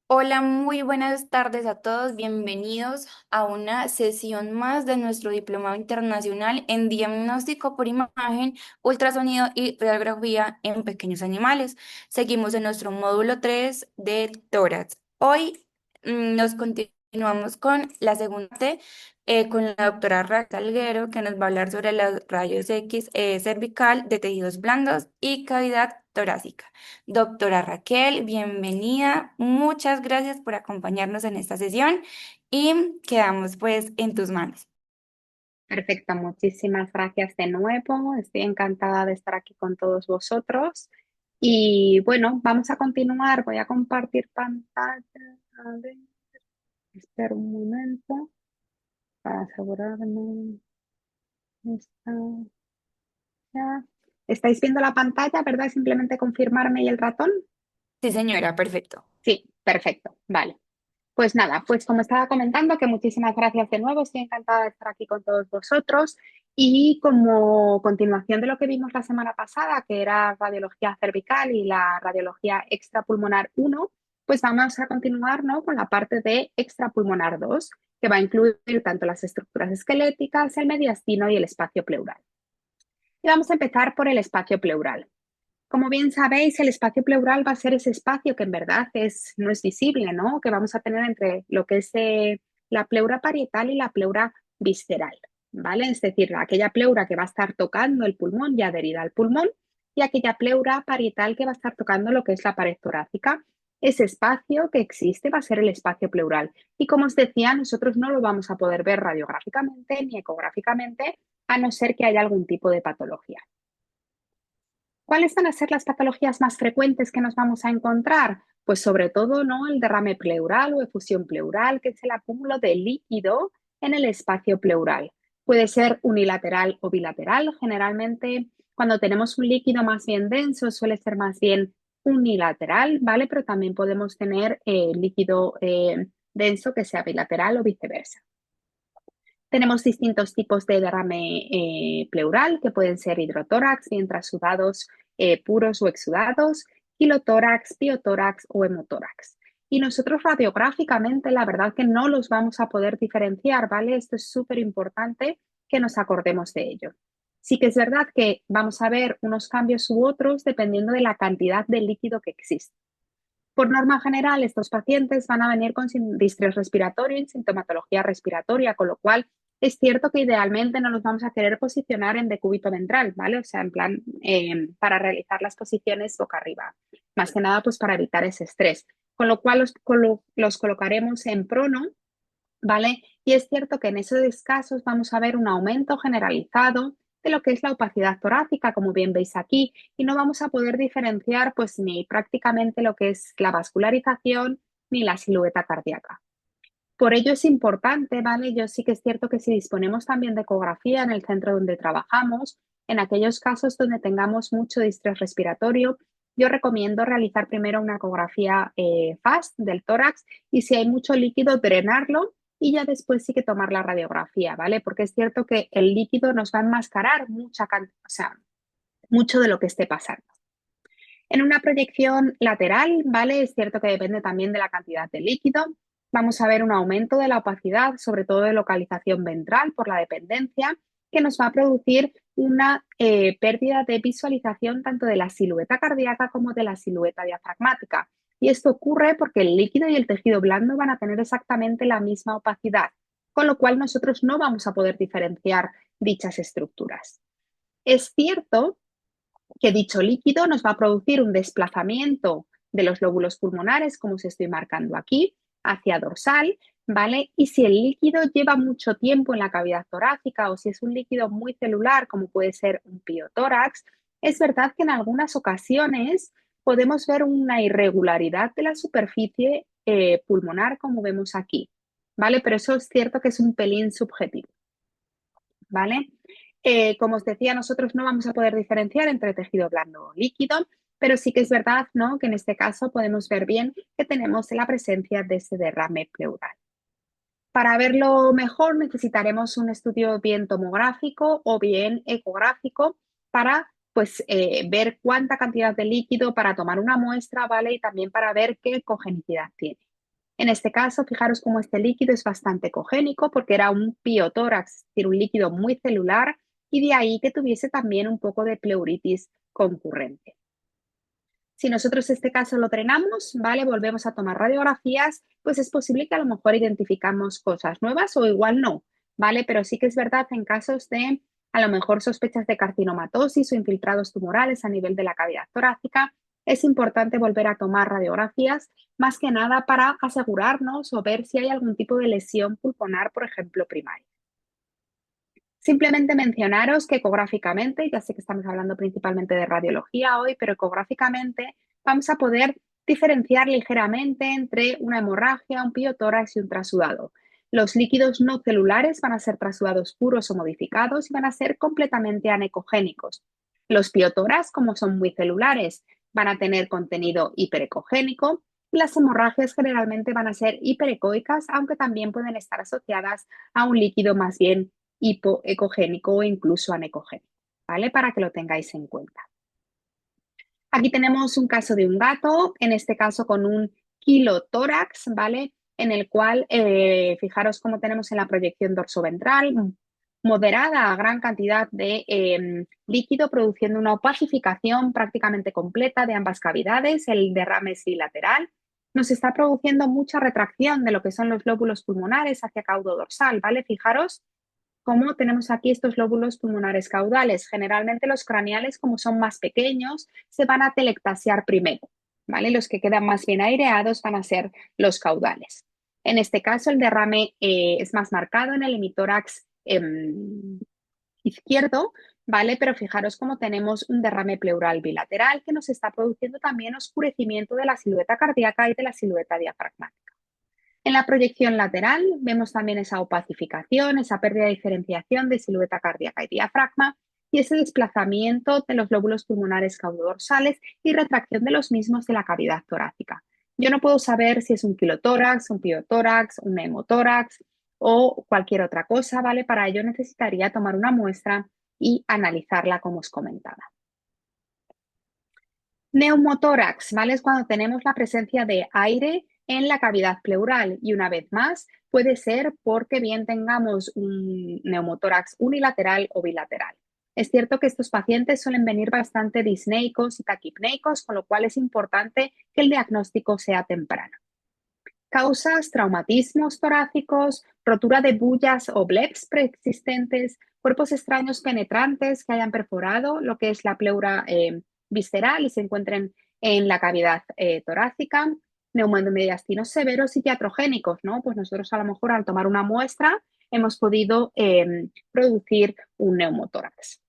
Hola, muy buenas tardes a todos. Bienvenidos a una sesión más de nuestro Diplomado Internacional en Diagnóstico por Imagen, Ultrasonido y Radiografía en Pequeños Animales. Seguimos en nuestro módulo 3 de tórax. Hoy nos continuamos con la segunda parte, con la doctora Raquel Salguero, que nos va a hablar sobre los rayos X cervical de tejidos blandos y cavidad torácica. Doctora Raquel, bienvenida. Muchas gracias por acompañarnos en esta sesión y quedamos pues en tus manos. Perfecto, muchísimas gracias de nuevo. Estoy encantada de estar aquí con todos vosotros. Y bueno, vamos a continuar. Voy a compartir pantalla. A ver, espera un momento para asegurarme. Está ya. ¿Estáis viendo la pantalla, verdad? Simplemente confirmarme y el ratón. Sí, señora, perfecto. Sí, perfecto. Vale. Pues nada, pues como estaba comentando, que muchísimas gracias de nuevo, estoy encantada de estar aquí con todos vosotros y como continuación de lo que vimos la semana pasada, que era radiología cervical y la radiología extrapulmonar 1, pues vamos a continuar, ¿no?, con la parte de extrapulmonar 2, que va a incluir tanto las estructuras esqueléticas, el mediastino y el espacio pleural. Y vamos a empezar por el espacio pleural. Como bien sabéis, el espacio pleural va a ser ese espacio que en verdad no es visible, ¿no? Que vamos a tener entre lo que es la pleura parietal y la pleura visceral, ¿vale? Es decir, aquella pleura que va a estar tocando el pulmón y adherida al pulmón y aquella pleura parietal que va a estar tocando lo que es la pared torácica. Ese espacio que existe va a ser el espacio pleural. Y como os decía, nosotros no lo vamos a poder ver radiográficamente ni ecográficamente, a no ser que haya algún tipo de patología. ¿Cuáles van a ser las patologías más frecuentes que nos vamos a encontrar? Pues sobre todo, ¿no?, el derrame pleural o efusión pleural, que es el acúmulo de líquido en el espacio pleural. Puede ser unilateral o bilateral. Generalmente, cuando tenemos un líquido más bien denso, suele ser más bien unilateral, ¿vale? Pero también podemos tener líquido denso que sea bilateral o viceversa. Tenemos distintos tipos de derrame pleural, que pueden ser hidrotórax, bien trasudados, puros o exudados, kilotórax, biotórax o hemotórax. Y nosotros radiográficamente, la verdad que no los vamos a poder diferenciar, ¿vale? Esto es súper importante que nos acordemos de ello. Sí que es verdad que vamos a ver unos cambios u otros dependiendo de la cantidad de líquido que existe. Por norma general, estos pacientes van a venir con distrés respiratorio y sintomatología respiratoria, con lo cual es cierto que idealmente no nos vamos a querer posicionar en decúbito ventral, ¿vale? O sea, en plan, para realizar las posiciones boca arriba. Más que nada, pues para evitar ese estrés. Con lo cual los colocaremos en prono, ¿vale? Y es cierto que en esos casos vamos a ver un aumento generalizado de lo que es la opacidad torácica, como bien veis aquí, y no vamos a poder diferenciar pues ni prácticamente lo que es la vascularización ni la silueta cardíaca. Por ello es importante, ¿vale? Yo sí que es cierto que si disponemos también de ecografía en el centro donde trabajamos, en aquellos casos donde tengamos mucho distrés respiratorio, yo recomiendo realizar primero una ecografía FAST del tórax y si hay mucho líquido, drenarlo y ya después sí que tomar la radiografía, ¿vale? Porque es cierto que el líquido nos va a enmascarar o sea, mucho de lo que esté pasando. En una proyección lateral, ¿vale? Es cierto que depende también de la cantidad de líquido. Vamos a ver un aumento de la opacidad, sobre todo de localización ventral por la dependencia, que nos va a producir una pérdida de visualización tanto de la silueta cardíaca como de la silueta diafragmática. Y esto ocurre porque el líquido y el tejido blando van a tener exactamente la misma opacidad, con lo cual nosotros no vamos a poder diferenciar dichas estructuras. Es cierto que dicho líquido nos va a producir un desplazamiento de los lóbulos pulmonares, como os estoy marcando aquí, hacia dorsal, ¿vale? Y si el líquido lleva mucho tiempo en la cavidad torácica o si es un líquido muy celular, como puede ser un piotórax, es verdad que en algunas ocasiones podemos ver una irregularidad de la superficie pulmonar, como vemos aquí, ¿vale? Pero eso es cierto que es un pelín subjetivo, ¿vale? Como os decía, nosotros no vamos a poder diferenciar entre tejido blando o líquido, pero sí que es verdad, ¿no?, que en este caso podemos ver bien que tenemos la presencia de ese derrame pleural. Para verlo mejor necesitaremos un estudio bien tomográfico o bien ecográfico para pues, ver cuánta cantidad de líquido para tomar una muestra, ¿vale? Y también para ver qué cogenicidad tiene. En este caso, fijaros cómo este líquido es bastante ecogénico porque era un piotórax, es decir, un líquido muy celular y de ahí que tuviese también un poco de pleuritis concurrente. Si nosotros este caso lo drenamos, ¿vale? Volvemos a tomar radiografías, pues es posible que a lo mejor identificamos cosas nuevas o igual no, ¿vale? Pero sí que es verdad en casos de a lo mejor sospechas de carcinomatosis o infiltrados tumorales a nivel de la cavidad torácica, es importante volver a tomar radiografías, más que nada para asegurarnos o ver si hay algún tipo de lesión pulmonar, por ejemplo, primaria. Simplemente mencionaros que ecográficamente, ya sé que estamos hablando principalmente de radiología hoy, pero ecográficamente vamos a poder diferenciar ligeramente entre una hemorragia, un piotórax y un trasudado. Los líquidos no celulares van a ser trasudados puros o modificados y van a ser completamente anecogénicos. Los piotórax, como son muy celulares, van a tener contenido hiperecogénico y las hemorragias generalmente van a ser hiperecoicas, aunque también pueden estar asociadas a un líquido más bien hipoecogénico o incluso anecogénico, ¿vale? Para que lo tengáis en cuenta. Aquí tenemos un caso de un gato, en este caso con un quilotórax, ¿vale? En el cual, fijaros cómo tenemos en la proyección dorsoventral, moderada a gran cantidad de líquido, produciendo una opacificación prácticamente completa de ambas cavidades, el derrame es bilateral. Nos está produciendo mucha retracción de lo que son los lóbulos pulmonares hacia caudo dorsal, ¿vale? Fijaros cómo tenemos aquí estos lóbulos pulmonares caudales. Generalmente los craneales, como son más pequeños, se van a telectasiar primero, ¿vale? Los que quedan más bien aireados van a ser los caudales. En este caso, el derrame es más marcado en el hemitórax izquierdo, ¿vale? Pero fijaros cómo tenemos un derrame pleural bilateral que nos está produciendo también oscurecimiento de la silueta cardíaca y de la silueta diafragmática. En la proyección lateral vemos también esa opacificación, esa pérdida de diferenciación de silueta cardíaca y diafragma y ese desplazamiento de los lóbulos pulmonares caudodorsales y retracción de los mismos de la cavidad torácica. Yo no puedo saber si es un quilotórax, un piotórax, un hemotórax o cualquier otra cosa, ¿vale? Para ello necesitaría tomar una muestra y analizarla como os comentaba. Neumotórax, ¿vale? Es cuando tenemos la presencia de aire en la cavidad pleural y una vez más puede ser porque bien tengamos un neumotórax unilateral o bilateral. Es cierto que estos pacientes suelen venir bastante disneicos y taquipneicos, con lo cual es importante que el diagnóstico sea temprano. Causas, traumatismos torácicos, rotura de bullas o bleps preexistentes, cuerpos extraños penetrantes que hayan perforado lo que es la pleura visceral y se encuentren en la cavidad torácica, neumomediastinos severos y iatrogénicos, ¿no? Pues nosotros a lo mejor al tomar una muestra hemos podido producir un neumotórax.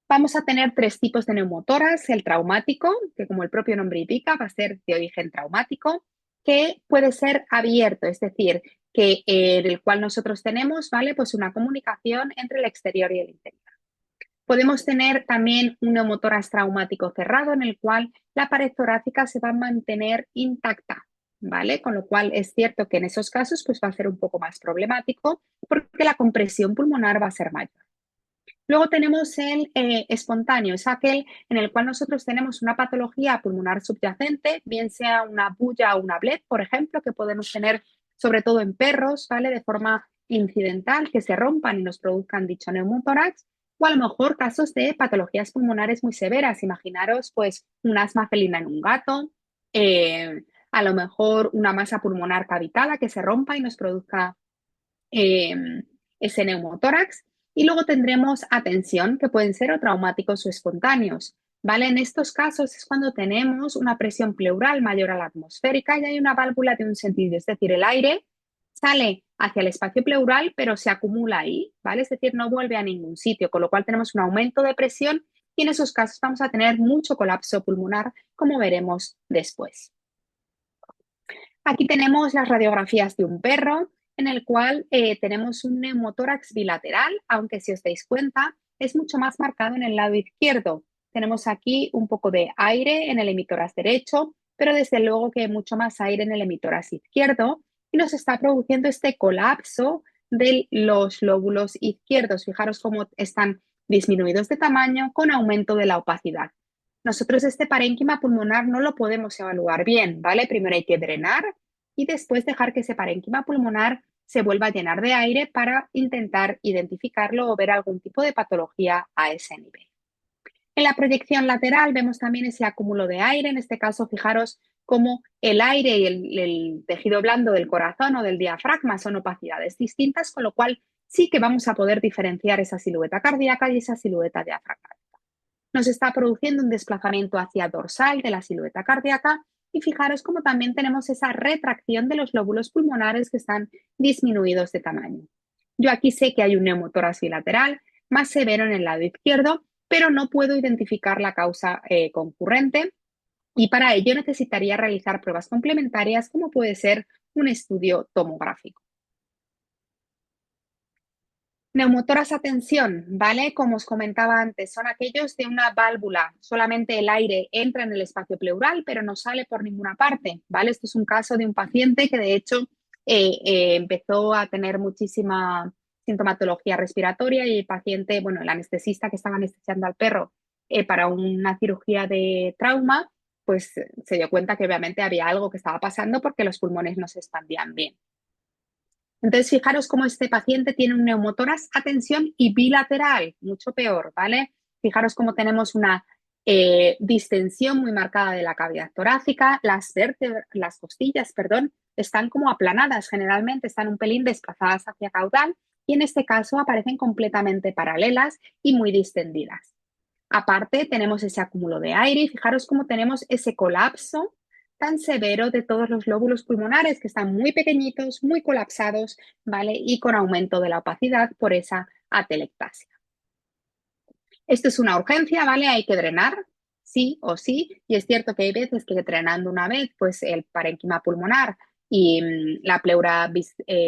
Vamos a tener tres tipos de neumotórax, el traumático, que como el propio nombre indica, va a ser de origen traumático, que puede ser abierto, es decir, que en el cual nosotros tenemos, ¿vale? Pues una comunicación entre el exterior y el interior. Podemos tener también un neumotórax traumático cerrado en el cual la pared torácica se va a mantener intacta, ¿vale? Con lo cual es cierto que en esos casos pues va a ser un poco más problemático porque la compresión pulmonar va a ser mayor. Luego tenemos el espontáneo, es aquel en el cual nosotros tenemos una patología pulmonar subyacente, bien sea una bulla o una bleb, por ejemplo, que podemos tener sobre todo en perros, ¿vale? De forma incidental, que se rompan y nos produzcan dicho neumotórax, o a lo mejor casos de patologías pulmonares muy severas. Imaginaros, pues, un asma felina en un gato, a lo mejor una masa pulmonar cavitada que se rompa y nos produzca eh, ese neumotórax. Y luego tendremos atención, que pueden ser o traumáticos o espontáneos. ¿Vale? En estos casos es cuando tenemos una presión pleural mayor a la atmosférica y hay una válvula de un sentido, es decir, el aire sale hacia el espacio pleural, pero se acumula ahí, ¿vale? Es decir, no vuelve a ningún sitio, con lo cual tenemos un aumento de presión y en esos casos vamos a tener mucho colapso pulmonar, como veremos después. Aquí tenemos las radiografías de un perro en el cual tenemos un neumotórax bilateral, aunque si os dais cuenta es mucho más marcado en el lado izquierdo. Tenemos aquí un poco de aire en el hemitórax derecho, pero desde luego que hay mucho más aire en el hemitórax izquierdo y nos está produciendo este colapso de los lóbulos izquierdos. Fijaros cómo están disminuidos de tamaño con aumento de la opacidad. Nosotros este parénquima pulmonar no lo podemos evaluar bien, ¿vale? Primero hay que drenar y después dejar que ese parénquima pulmonar se vuelva a llenar de aire para intentar identificarlo o ver algún tipo de patología a ese nivel. En la proyección lateral vemos también ese acúmulo de aire. En este caso, fijaros cómo el aire y el tejido blando del corazón o del diafragma son opacidades distintas, con lo cual sí que vamos a poder diferenciar esa silueta cardíaca y esa silueta diafragmática. Nos está produciendo un desplazamiento hacia dorsal de la silueta cardíaca y fijaros cómo también tenemos esa retracción de los lóbulos pulmonares que están disminuidos de tamaño. Yo aquí sé que hay un neumotórax bilateral más severo en el lado izquierdo, pero no puedo identificar la causa concurrente y para ello necesitaría realizar pruebas complementarias como puede ser un estudio tomográfico. Neumotoras a tensión, ¿vale? Como os comentaba antes, son aquellos de una válvula. Solamente el aire entra en el espacio pleural, pero no sale por ninguna parte, ¿vale? Esto es un caso de un paciente que de hecho empezó a tener muchísima sintomatología respiratoria y el paciente, bueno, el anestesista que estaba anestesiando al perro para una cirugía de trauma, pues se dio cuenta que obviamente había algo que estaba pasando porque los pulmones no se expandían bien. Entonces, fijaros cómo este paciente tiene un neumotórax a tensión y bilateral, mucho peor, ¿vale? Fijaros cómo tenemos una distensión muy marcada de la cavidad torácica, las costillas, perdón, están como aplanadas, generalmente están un pelín desplazadas hacia caudal y en este caso aparecen completamente paralelas y muy distendidas. Aparte, tenemos ese acúmulo de aire y fijaros cómo tenemos ese colapso tan severo de todos los lóbulos pulmonares que están muy pequeñitos, muy colapsados, ¿vale? Y con aumento de la opacidad por esa atelectasia. Esto es una urgencia, ¿vale? Hay que drenar, sí o sí, y es cierto que hay veces que drenando una vez, pues el parénquima pulmonar y la pleura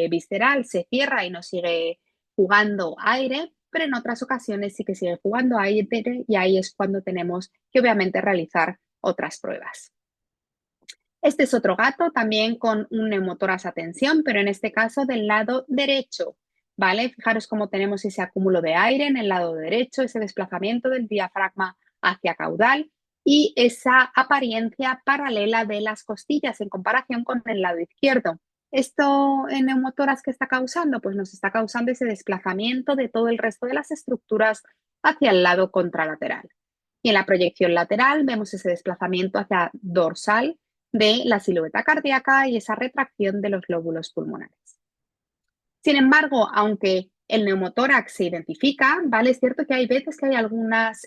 visceral se cierra y no sigue jugando aire, pero en otras ocasiones sí que sigue jugando aire y ahí es cuando tenemos que obviamente realizar otras pruebas. Este es otro gato también con un neumotórax a tensión, pero en este caso del lado derecho, ¿vale? Fijaros cómo tenemos ese acúmulo de aire en el lado derecho, ese desplazamiento del diafragma hacia caudal y esa apariencia paralela de las costillas en comparación con el lado izquierdo. ¿Esto en neumotórax qué está causando? Pues nos está causando ese desplazamiento de todo el resto de las estructuras hacia el lado contralateral. Y en la proyección lateral vemos ese desplazamiento hacia dorsal de la silueta cardíaca y esa retracción de los lóbulos pulmonares. Sin embargo, aunque el neumotórax se identifica, ¿vale? Es cierto que hay veces que hay algunas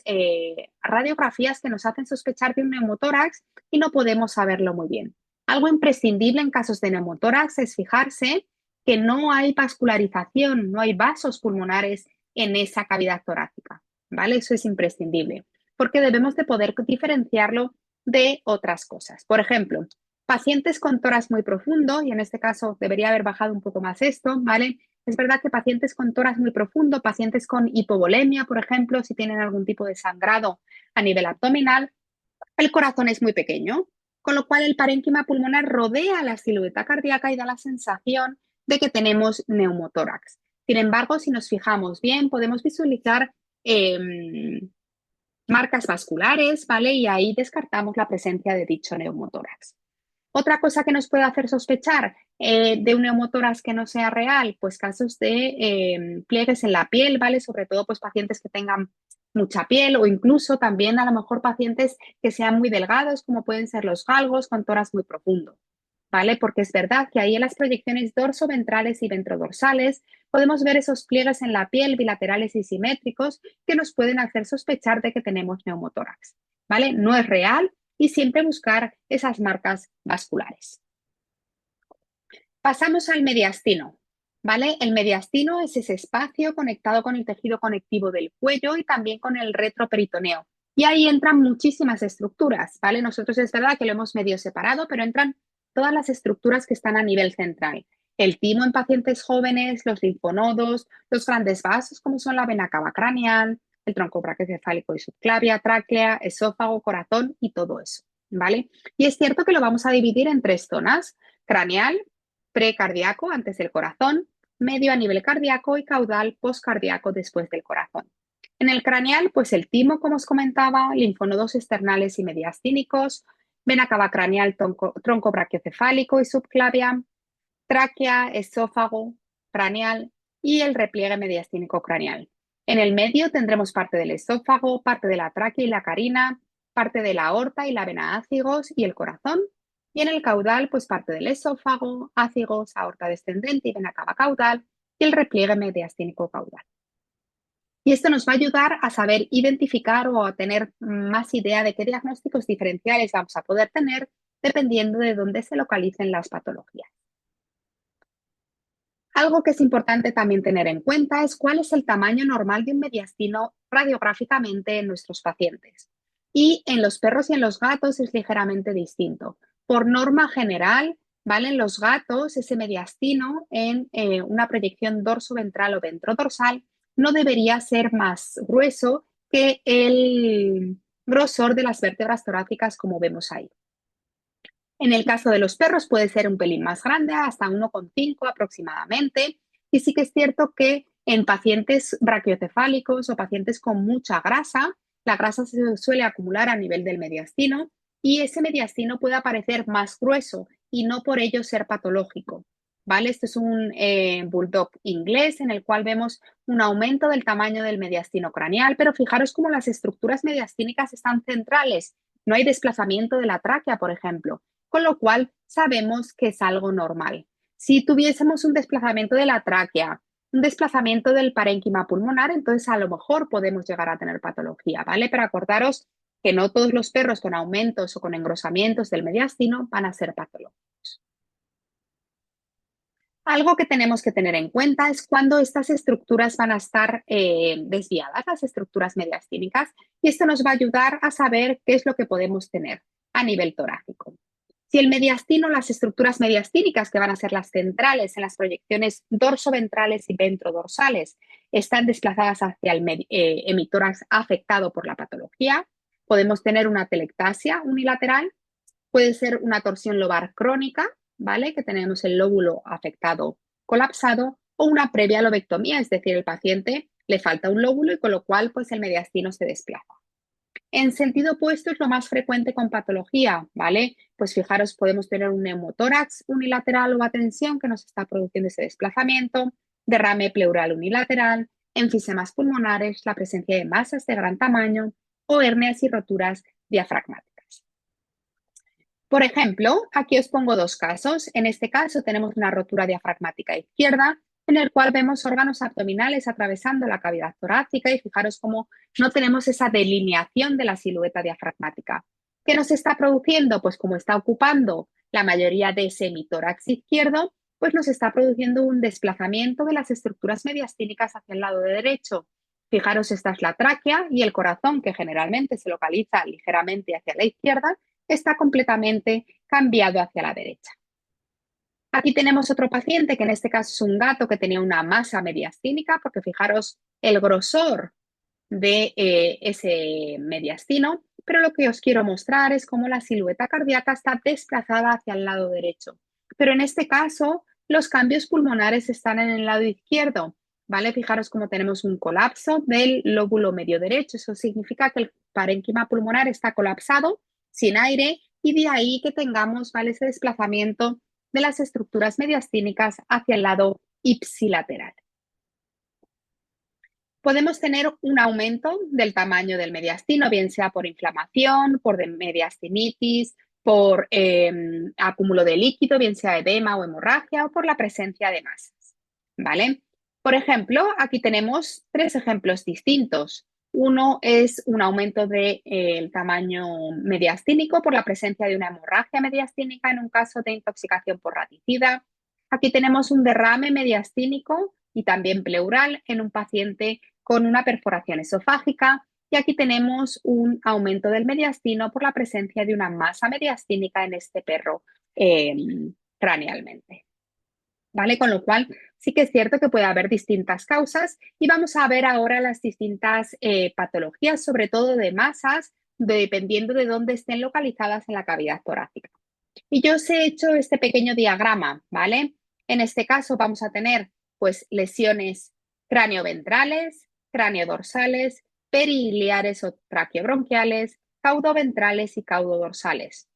radiografías que nos hacen sospechar de un neumotórax y no podemos saberlo muy bien. Algo imprescindible en casos de neumotórax es fijarse que no hay vascularización, no hay vasos pulmonares en esa cavidad torácica, ¿vale? Eso es imprescindible, porque debemos de poder diferenciarlo de otras cosas. Por ejemplo, pacientes con tórax muy profundo, y en este caso debería haber bajado un poco más esto, ¿vale? Es verdad que pacientes con tórax muy profundo, pacientes con hipovolemia, por ejemplo, si tienen algún tipo de sangrado a nivel abdominal, el corazón es muy pequeño, con lo cual el parénquima pulmonar rodea la silueta cardíaca y da la sensación de que tenemos neumotórax. Sin embargo, si nos fijamos bien, podemos visualizar marcas vasculares, ¿vale? Y ahí descartamos la presencia de dicho neumotórax. Otra cosa que nos puede hacer sospechar de un neumotórax que no sea real, pues casos de pliegues en la piel, ¿vale? Sobre todo pues pacientes que tengan mucha piel o incluso también a lo mejor pacientes que sean muy delgados, como pueden ser los galgos con tórax muy profundo, ¿vale? Porque es verdad que ahí en las proyecciones dorsoventrales y ventrodorsales podemos ver esos pliegues en la piel bilaterales y simétricos que nos pueden hacer sospechar de que tenemos neumotórax, ¿vale? No es real y siempre buscar esas marcas vasculares. Pasamos al mediastino, ¿vale? El mediastino es ese espacio conectado con el tejido conectivo del cuello y también con el retroperitoneo. Y ahí entran muchísimas estructuras, ¿vale? Nosotros es verdad que lo hemos medio separado, pero entran todas las estructuras que están a nivel central. El timo en pacientes jóvenes, los linfonodos, los grandes vasos como son la vena cava craneal, el tronco braquiocefálico y subclavia, tráquea, esófago, corazón y todo eso, ¿vale? Y es cierto que lo vamos a dividir en tres zonas: craneal, precardíaco antes del corazón, medio a nivel cardíaco y caudal postcardíaco después del corazón. En el craneal, pues el timo, como os comentaba, linfonodos externales y mediastínicos, vena cava craneal, tronco brachiocefálico y subclavia, tráquea, esófago craneal y el repliegue mediastínico craneal. En el medio tendremos parte del esófago, parte de la tráquea y la carina, parte de la aorta y la vena ácigos y el corazón. Y en el caudal, pues parte del esófago, ácigos, aorta descendente y vena cava caudal y el repliegue mediastínico caudal. Y esto nos va a ayudar a saber identificar o a tener más idea de qué diagnósticos diferenciales vamos a poder tener dependiendo de dónde se localicen las patologías. Algo que es importante también tener en cuenta es cuál es el tamaño normal de un mediastino radiográficamente en nuestros pacientes. Y en los perros y en los gatos es ligeramente distinto. Por norma general, ¿vale? En los gatos, ese mediastino en una proyección dorso-ventral o ventrodorsal no debería ser más grueso que el grosor de las vértebras torácicas, como vemos ahí. En el caso de los perros puede ser un pelín más grande, hasta 1,5 aproximadamente. Y sí que es cierto que en pacientes brachiocefálicos o pacientes con mucha grasa, la grasa se suele acumular a nivel del mediastino y ese mediastino puede aparecer más grueso y no por ello ser patológico. ¿Vale? Este es un bulldog inglés en el cual vemos un aumento del tamaño del mediastino craneal, pero fijaros cómo las estructuras mediastínicas están centrales. No hay desplazamiento de la tráquea, por ejemplo, con lo cual sabemos que es algo normal. Si tuviésemos un desplazamiento de la tráquea, un desplazamiento del parénquima pulmonar, entonces a lo mejor podemos llegar a tener patología, ¿vale? Pero acordaros que no todos los perros con aumentos o con engrosamientos del mediastino van a ser patológicos. Algo que tenemos que tener en cuenta es cuando estas estructuras van a estar desviadas, las estructuras mediastínicas, y esto nos va a ayudar a saber qué es lo que podemos tener a nivel torácico. Si el mediastino, las estructuras mediastínicas, que van a ser las centrales en las proyecciones dorsoventrales y ventrodorsales, están desplazadas hacia el hemitórax afectado por la patología, podemos tener una telectasia unilateral, puede ser una torsión lobar crónica, ¿vale? Que tenemos el lóbulo afectado colapsado, o una previa lobectomía, es decir, el paciente le falta un lóbulo y con lo cual pues el mediastino se desplaza. En sentido opuesto es lo más frecuente con patología, ¿vale? Pues fijaros, podemos tener un neumotórax unilateral o atención que nos está produciendo ese desplazamiento, derrame pleural unilateral, enfisemas pulmonares, la presencia de masas de gran tamaño o hernias y roturas diafragmáticas. Por ejemplo, aquí os pongo dos casos. En este caso tenemos una rotura diafragmática izquierda en el cual vemos órganos abdominales atravesando la cavidad torácica y fijaros cómo no tenemos esa delineación de la silueta diafragmática. ¿Qué nos está produciendo? Pues como está ocupando la mayoría de ese hemitórax izquierdo, pues nos está produciendo un desplazamiento de las estructuras mediastínicas hacia el lado derecho. Fijaros, esta es la tráquea y el corazón, que generalmente se localiza ligeramente hacia la izquierda, está completamente cambiado hacia la derecha. Aquí tenemos otro paciente que en este caso es un gato que tenía una masa mediastínica, porque fijaros el grosor de ese mediastino, pero lo que os quiero mostrar es cómo la silueta cardíaca está desplazada hacia el lado derecho. Pero en este caso, los cambios pulmonares están en el lado izquierdo, ¿vale? Fijaros cómo tenemos un colapso del lóbulo medio derecho. Eso significa que el parénquima pulmonar está colapsado, sin aire, y de ahí que tengamos, ¿vale? Ese desplazamiento de las estructuras mediastínicas hacia el lado ipsilateral. Podemos tener un aumento del tamaño del mediastino, bien sea por inflamación, por mediastinitis, por acúmulo de líquido, bien sea edema o hemorragia, o por la presencia de masas, ¿vale? Por ejemplo, aquí tenemos tres ejemplos distintos. Uno es un aumento del tamaño mediastínico por la presencia de una hemorragia mediastínica en un caso de intoxicación por raticida. Aquí tenemos un derrame mediastínico y también pleural en un paciente con una perforación esofágica, y aquí tenemos un aumento del mediastino por la presencia de una masa mediastínica en este perro cranealmente. ¿Vale? Con lo cual, sí que es cierto que puede haber distintas causas y vamos a ver ahora las distintas patologías, sobre todo de masas, dependiendo de dónde estén localizadas en la cavidad torácica. Y yo os he hecho este pequeño diagrama, ¿vale? En este caso vamos a tener pues lesiones cranioventrales, craniodorsales, periliares o traqueobronquiales, caudoventrales y caudodorsales.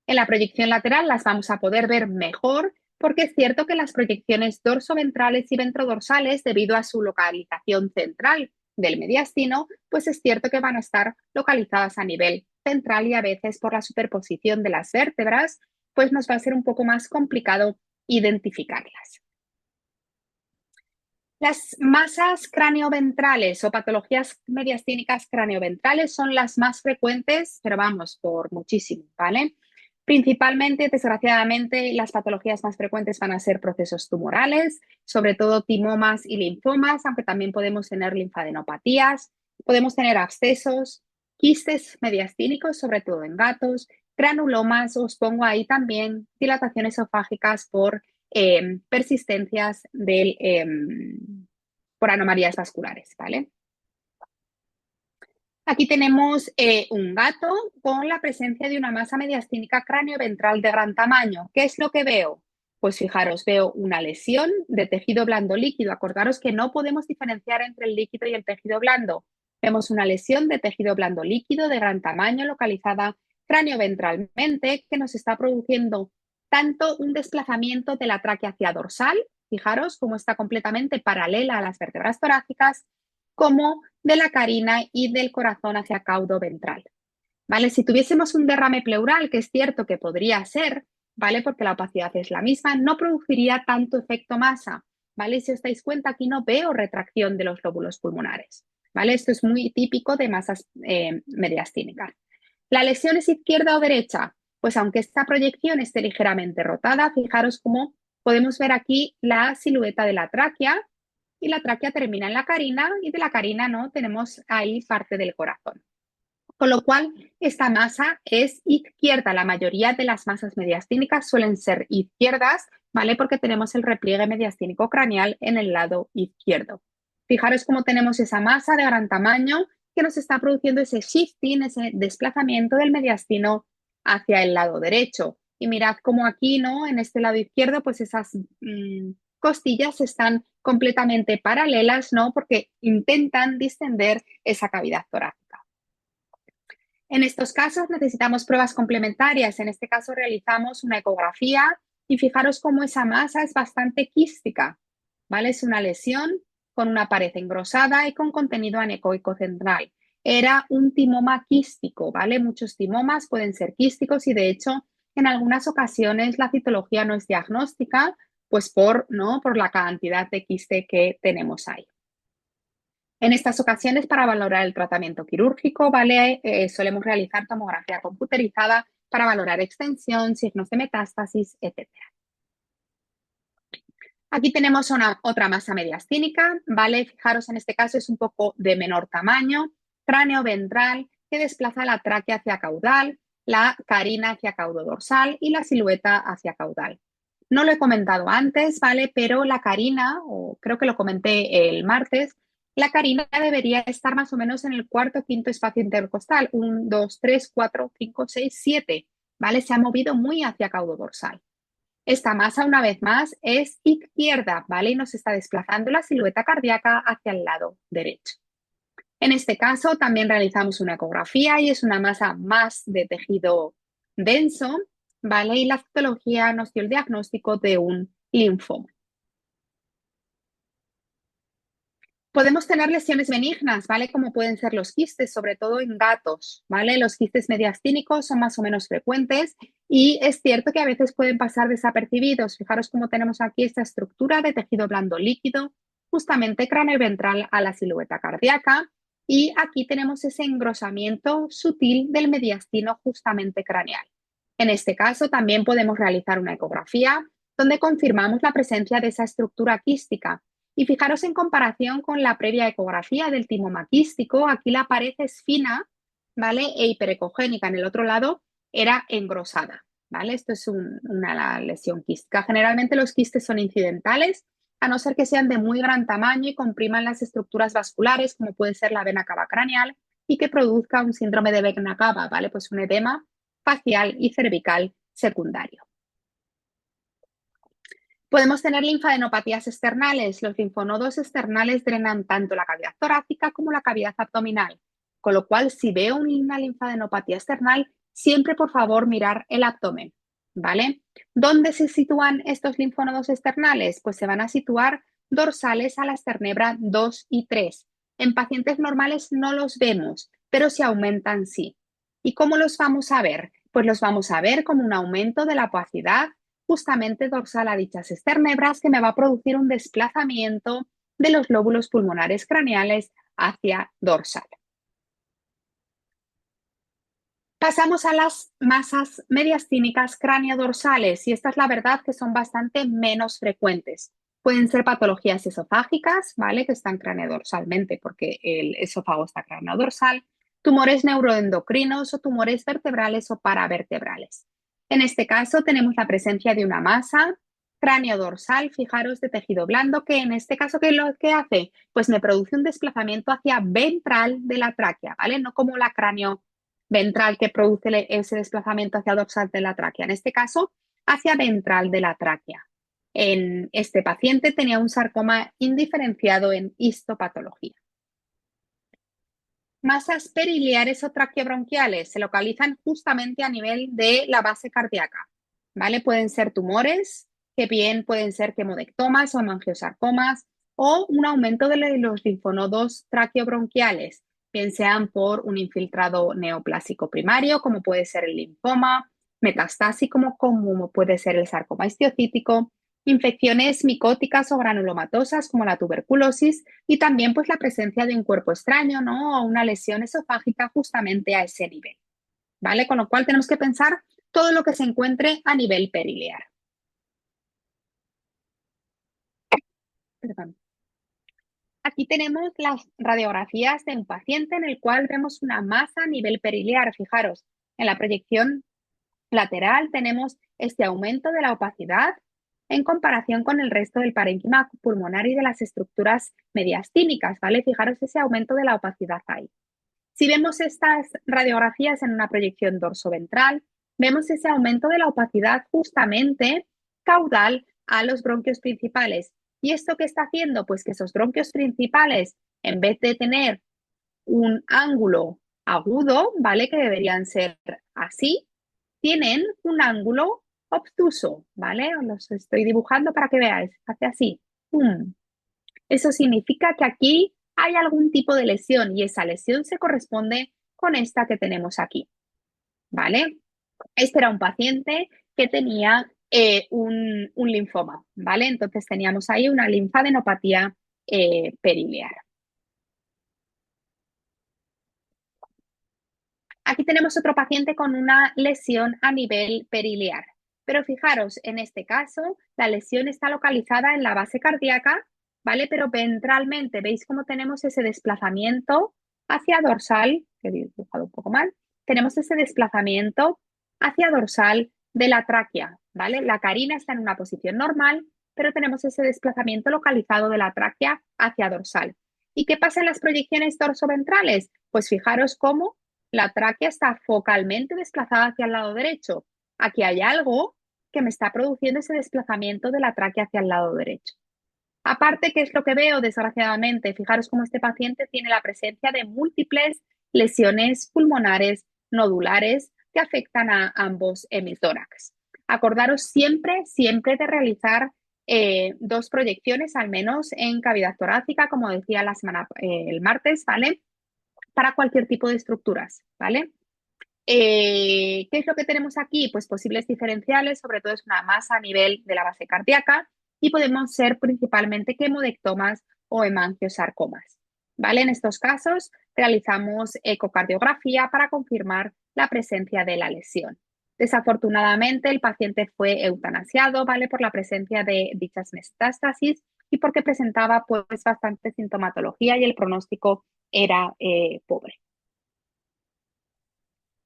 En la proyección lateral las vamos a poder ver mejor porque es cierto que las proyecciones dorsoventrales y ventrodorsales, debido a su localización central del mediastino, pues es cierto que van a estar localizadas a nivel central y a veces por la superposición de las vértebras, pues nos va a ser un poco más complicado identificarlas. Las masas cranioventrales o patologías mediastínicas cranioventrales son las más frecuentes, pero vamos, por muchísimo, ¿vale? Principalmente, desgraciadamente, las patologías más frecuentes van a ser procesos tumorales, sobre todo timomas y linfomas, aunque también podemos tener linfadenopatías, podemos tener abscesos, quistes mediastínicos, sobre todo en gatos, granulomas, os pongo ahí también dilataciones esofágicas persistencias por anomalías vasculares, ¿vale? Aquí tenemos un gato con la presencia de una masa mediastínica cranioventral de gran tamaño. ¿Qué es lo que veo? Pues fijaros, veo una lesión de tejido blando líquido. Acordaros que no podemos diferenciar entre el líquido y el tejido blando. Vemos una lesión de tejido blando líquido de gran tamaño localizada cranioventralmente que nos está produciendo tanto un desplazamiento de la tráquea hacia dorsal, fijaros cómo está completamente paralela a las vértebras torácicas, como de la carina y del corazón hacia caudo ventral. ¿Vale? Si tuviésemos un derrame pleural, que es cierto que podría ser, ¿vale? Porque la opacidad es la misma, no produciría tanto efecto masa, ¿vale? Si os dais cuenta, aquí no veo retracción de los lóbulos pulmonares, ¿vale? Esto es muy típico de masas mediastínicas. ¿La lesión es izquierda o derecha? Pues aunque esta proyección esté ligeramente rotada, fijaros cómo podemos ver aquí la silueta de la tráquea, y la tráquea termina en la carina y de la carina no tenemos ahí parte del corazón. Con lo cual, esta masa es izquierda. La mayoría de las masas mediastínicas suelen ser izquierdas, ¿vale? Porque tenemos el repliegue mediastínico craneal en el lado izquierdo. Fijaros cómo tenemos esa masa de gran tamaño que nos está produciendo ese shifting, ese desplazamiento del mediastino hacia el lado derecho. Y mirad cómo aquí, ¿no? En este lado izquierdo, pues esas costillas están completamente paralelas, ¿no? Porque intentan distender esa cavidad torácica. En estos casos necesitamos pruebas complementarias. En este caso realizamos una ecografía y fijaros cómo esa masa es bastante quística, ¿vale? Es una lesión con una pared engrosada y con contenido anecoico central. Era un timoma quístico, ¿vale? Muchos timomas pueden ser quísticos y de hecho en algunas ocasiones la citología no es diagnóstica, pues ¿no? por la cantidad de quiste que tenemos ahí. En estas ocasiones, para valorar el tratamiento quirúrgico, ¿vale? Solemos realizar tomografía computerizada para valorar extensión, signos de metástasis, etc. Aquí tenemos otra masa mediastínica, ¿vale? Fijaros, en este caso es un poco de menor tamaño, cráneo ventral que desplaza la tráquea hacia caudal, la carina hacia caudo dorsal y la silueta hacia caudal. No lo he comentado antes, ¿vale? Pero la carina, o creo que lo comenté el martes, la carina debería estar más o menos en el cuarto o quinto espacio intercostal. 1, 2, 3, 4, 5, 6, 7, ¿vale? Se ha movido muy hacia caudo dorsal. Esta masa, una vez más, es izquierda, ¿vale? Y nos está desplazando la silueta cardíaca hacia el lado derecho. En este caso, también realizamos una ecografía y es una masa más de tejido denso, ¿vale? Y la citología nos dio el diagnóstico de un linfoma. Podemos tener lesiones benignas, ¿vale? Como pueden ser los quistes, sobre todo en gatos, ¿vale? Los quistes mediastínicos son más o menos frecuentes y es cierto que a veces pueden pasar desapercibidos. Fijaros cómo tenemos aquí esta estructura de tejido blando líquido, justamente craneoventral a la silueta cardíaca, y aquí tenemos ese engrosamiento sutil del mediastino justamente craneal. En este caso también podemos realizar una ecografía donde confirmamos la presencia de esa estructura quística. Y fijaros en comparación con la previa ecografía del timoma quístico, aquí la pared es fina, ¿vale? E hiperecogénica. En el otro lado era engrosada, ¿vale? Esto es una lesión quística. Generalmente los quistes son incidentales, a no ser que sean de muy gran tamaño y compriman las estructuras vasculares, como puede ser la vena cava craneal, y que produzca un síndrome de vena cava, ¿vale? Pues un edema facial y cervical secundario. Podemos tener linfadenopatías externales. Los linfonodos externales drenan tanto la cavidad torácica como la cavidad abdominal. Con lo cual, si veo una linfadenopatía external, siempre por favor mirar el abdomen, ¿vale? ¿Dónde se sitúan estos linfonodos externales? Pues se van a situar dorsales a la esternebra 2 y 3. En pacientes normales no los vemos, pero si aumentan sí. ¿Y cómo los vamos a ver? Pues los vamos a ver como un aumento de la opacidad justamente dorsal a dichas esternebras que me va a producir un desplazamiento de los lóbulos pulmonares craneales hacia dorsal. Pasamos a las masas mediastínicas craneodorsales y esta es la verdad que son bastante menos frecuentes. Pueden ser patologías esofágicas, ¿vale? Que están craneodorsalmente porque el esófago está craneodorsal, tumores neuroendocrinos o tumores vertebrales o paravertebrales. En este caso tenemos la presencia de una masa craneodorsal, fijaros, de tejido blando que en este caso, ¿qué es lo que hace? Pues me produce un desplazamiento hacia ventral de la tráquea, ¿vale? No como la cráneo ventral que produce ese desplazamiento hacia dorsal de la tráquea, en este caso hacia ventral de la tráquea. En este paciente tenía un sarcoma indiferenciado en histopatología. Masas periliares o traqueobronquiales se localizan justamente a nivel de la base cardíaca, ¿vale? Pueden ser tumores, que bien pueden ser quemodectomas o hemangiosarcomas, o un aumento de los linfonodos traqueobronquiales, bien sean por un infiltrado neoplásico primario, como puede ser el linfoma, metastásico, como puede ser el sarcoma histiocítico, infecciones micóticas o granulomatosas, como la tuberculosis, y también pues la presencia de un cuerpo extraño, ¿no? O una lesión esofágica justamente a ese nivel, ¿vale? Con lo cual tenemos que pensar todo lo que se encuentre a nivel periliar. Perdón. Aquí tenemos las radiografías de un paciente en el cual vemos una masa a nivel periliar. Fijaros, en la proyección lateral tenemos este aumento de la opacidad en comparación con el resto del parénquima pulmonar y de las estructuras mediastínicas, ¿vale? Fijaros ese aumento de la opacidad ahí. Si vemos estas radiografías en una proyección dorsoventral, vemos ese aumento de la opacidad justamente caudal a los bronquios principales. ¿Y esto qué está haciendo? Pues que esos bronquios principales, en vez de tener un ángulo agudo, ¿vale? Que deberían ser así, tienen un ángulo obtuso, ¿vale? Os los estoy dibujando para que veáis. Hace así. ¡Pum! Eso significa que aquí hay algún tipo de lesión y esa lesión se corresponde con esta que tenemos aquí, ¿vale? Este era un paciente que tenía un linfoma, ¿vale? Entonces teníamos ahí una linfadenopatía periliar. Aquí tenemos otro paciente con una lesión a nivel periliar, pero fijaros, en este caso la lesión está localizada en la base cardíaca, ¿vale? Pero ventralmente, ¿veis cómo tenemos ese desplazamiento hacia dorsal? Que he dibujado un poco mal. Tenemos ese desplazamiento hacia dorsal de la tráquea, ¿vale? La carina está en una posición normal, pero tenemos ese desplazamiento localizado de la tráquea hacia dorsal. ¿Y qué pasa en las proyecciones dorsoventrales? Pues fijaros cómo la tráquea está focalmente desplazada hacia el lado derecho. Aquí hay algo que me está produciendo ese desplazamiento de la tráquea hacia el lado derecho. Aparte, ¿qué es lo que veo? Desgraciadamente, fijaros cómo este paciente tiene la presencia de múltiples lesiones pulmonares nodulares que afectan a ambos hemitórax. Acordaros siempre, siempre de realizar dos proyecciones al menos en cavidad torácica, como decía el martes, ¿vale? Para cualquier tipo de estructuras, ¿vale? ¿Qué es lo que tenemos aquí? Pues posibles diferenciales, sobre todo es una masa a nivel de la base cardíaca y podemos ser principalmente quemodectomas o hemangiosarcomas, ¿vale? En estos casos realizamos ecocardiografía para confirmar la presencia de la lesión. Desafortunadamente, el paciente fue eutanasiado, ¿vale? Por la presencia de dichas metástasis y porque presentaba pues bastante sintomatología y el pronóstico era pobre.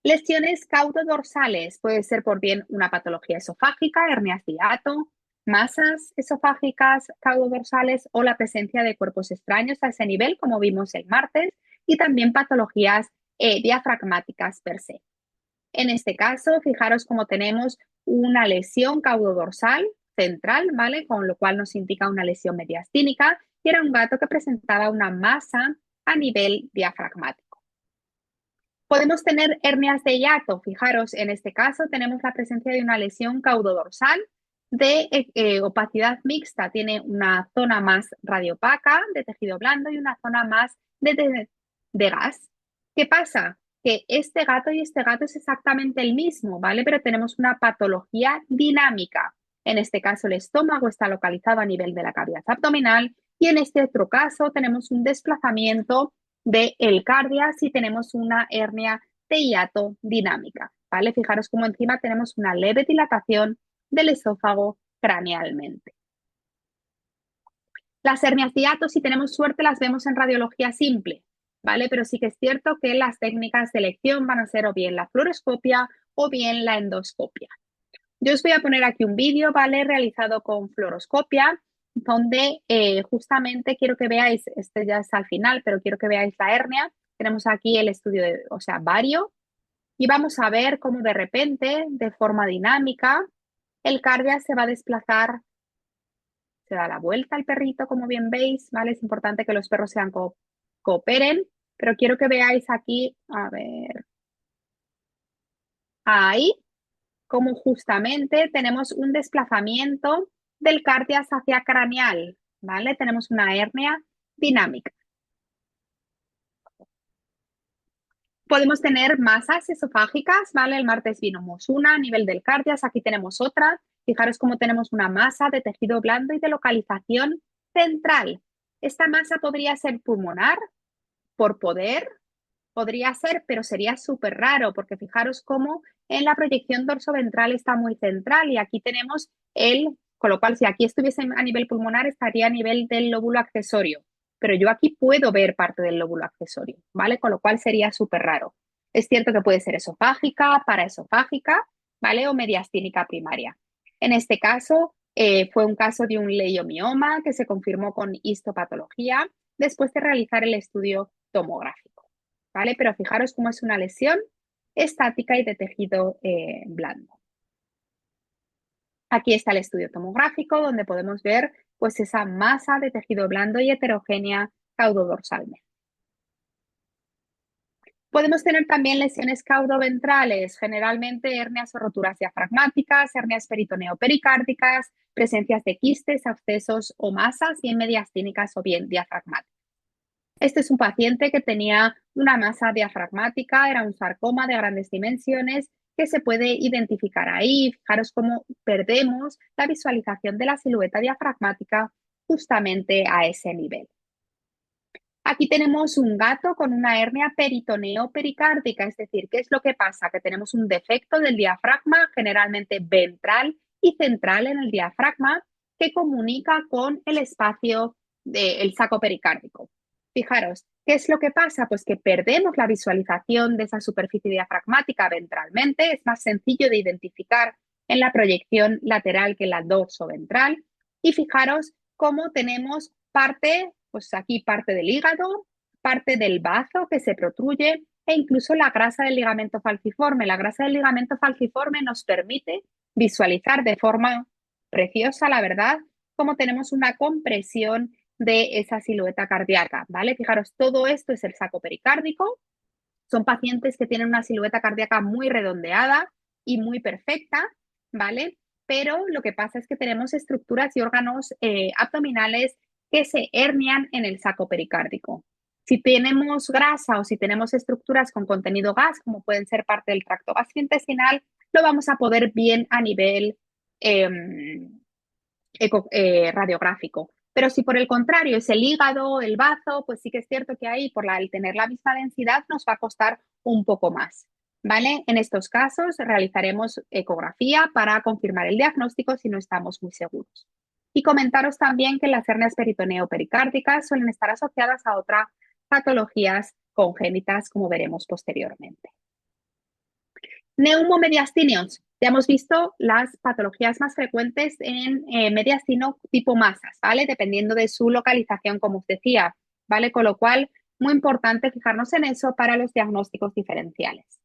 Lesiones caudodorsales puede ser por bien una patología esofágica, hernias de hiato, masas esofágicas caudodorsales o la presencia de cuerpos extraños a ese nivel, como vimos el martes, y también patologías diafragmáticas per se. En este caso, fijaros cómo tenemos una lesión caudodorsal central, ¿vale? Con lo cual nos indica una lesión mediastínica y era un gato que presentaba una masa a nivel diafragmático. Podemos tener hernias de hiato. Fijaros, en este caso tenemos la presencia de una lesión caudodorsal de opacidad mixta. Tiene una zona más radiopaca de tejido blando y una zona más de gas. ¿Qué pasa? Que este gato y este gato es exactamente el mismo, ¿vale? Pero tenemos una patología dinámica. En este caso, el estómago está localizado a nivel de la cavidad abdominal y en este otro caso tenemos un desplazamiento del cardias y tenemos una hernia de hiato dinámica, ¿vale? Fijaros cómo encima tenemos una leve dilatación del esófago cranealmente. Las hernias de hiato, si tenemos suerte, las vemos en radiología simple, ¿vale? Pero sí que es cierto que las técnicas de elección van a ser o bien la fluoroscopia o bien la endoscopia. Yo os voy a poner aquí un vídeo, ¿vale? Realizado con fluoroscopia, donde justamente quiero que veáis, este ya es al final, pero quiero que veáis la hernia. Tenemos aquí el estudio de, o sea, vario, y vamos a ver cómo de repente, de forma dinámica, el cardia se va a desplazar, se da la vuelta al perrito, como bien veis, ¿vale? Es importante que los perros sean cooperen, pero quiero que veáis aquí, a ver, ahí, como justamente tenemos un desplazamiento del cárdiac hacia craneal, ¿vale? Tenemos una hernia dinámica. Podemos tener masas esofágicas, ¿vale? El martes vimos una a nivel del cárdiac, aquí tenemos otra. Fijaros cómo tenemos una masa de tejido blando y de localización central. Esta masa podría ser pulmonar por poder, podría ser, pero sería súper raro porque fijaros cómo en la proyección dorsoventral está muy central y aquí tenemos con lo cual si aquí estuviese a nivel pulmonar estaría a nivel del lóbulo accesorio, pero yo aquí puedo ver parte del lóbulo accesorio, ¿vale? Con lo cual sería súper raro. Es cierto que puede ser esofágica, paraesofágica, ¿vale? O mediastínica primaria. En este caso, fue un caso de un leiomioma que se confirmó con histopatología después de realizar el estudio tomográfico. ¿Vale? Pero fijaros cómo es una lesión estática y de tejido blando. Aquí está el estudio tomográfico donde podemos ver pues esa masa de tejido blando y heterogénea caudodorsalmente. Podemos tener también lesiones caudoventrales, generalmente hernias o roturas diafragmáticas, hernias peritoneo-pericárdicas, presencias de quistes, abscesos o masas, bien mediastínicas o bien diafragmáticas. Este es un paciente que tenía una masa diafragmática, era un sarcoma de grandes dimensiones que se puede identificar ahí. Fijaros cómo perdemos la visualización de la silueta diafragmática justamente a ese nivel. Aquí tenemos un gato con una hernia peritoneo-pericárdica, es decir, ¿qué es lo que pasa? Que tenemos un defecto del diafragma, generalmente ventral y central en el diafragma, que comunica con el espacio del saco pericárdico. Fijaros, ¿qué es lo que pasa? Pues que perdemos la visualización de esa superficie diafragmática ventralmente, es más sencillo de identificar en la proyección lateral que en la dorsoventral. Y fijaros cómo tenemos parte, pues aquí parte del hígado, parte del bazo que se protruye e incluso la grasa del ligamento falciforme. La grasa del ligamento falciforme nos permite visualizar de forma preciosa, la verdad, cómo tenemos una compresión de esa silueta cardíaca, ¿vale? Fijaros, todo esto es el saco pericárdico. Son pacientes que tienen una silueta cardíaca muy redondeada y muy perfecta, ¿vale? Pero lo que pasa es que tenemos estructuras y órganos abdominales que se hernian en el saco pericárdico. Si tenemos grasa o si tenemos estructuras con contenido gas, como pueden ser parte del tracto gastrointestinal, lo vamos a poder bien a nivel eh, radiográfico. Pero si por el contrario es el hígado, el bazo, pues sí que es cierto que ahí, el tener la misma densidad, nos va a costar un poco más. ¿Vale? En estos casos realizaremos ecografía para confirmar el diagnóstico si no estamos muy seguros. Y comentaros también que las hernias peritoneo-pericárdicas suelen estar asociadas a otras patologías congénitas, como veremos posteriormente. Neumomediastinios. Ya hemos visto las patologías más frecuentes en mediastino tipo masas, ¿vale? Dependiendo de su localización, como os decía, ¿vale? Con lo cual, muy importante fijarnos en eso para los diagnósticos diferenciales.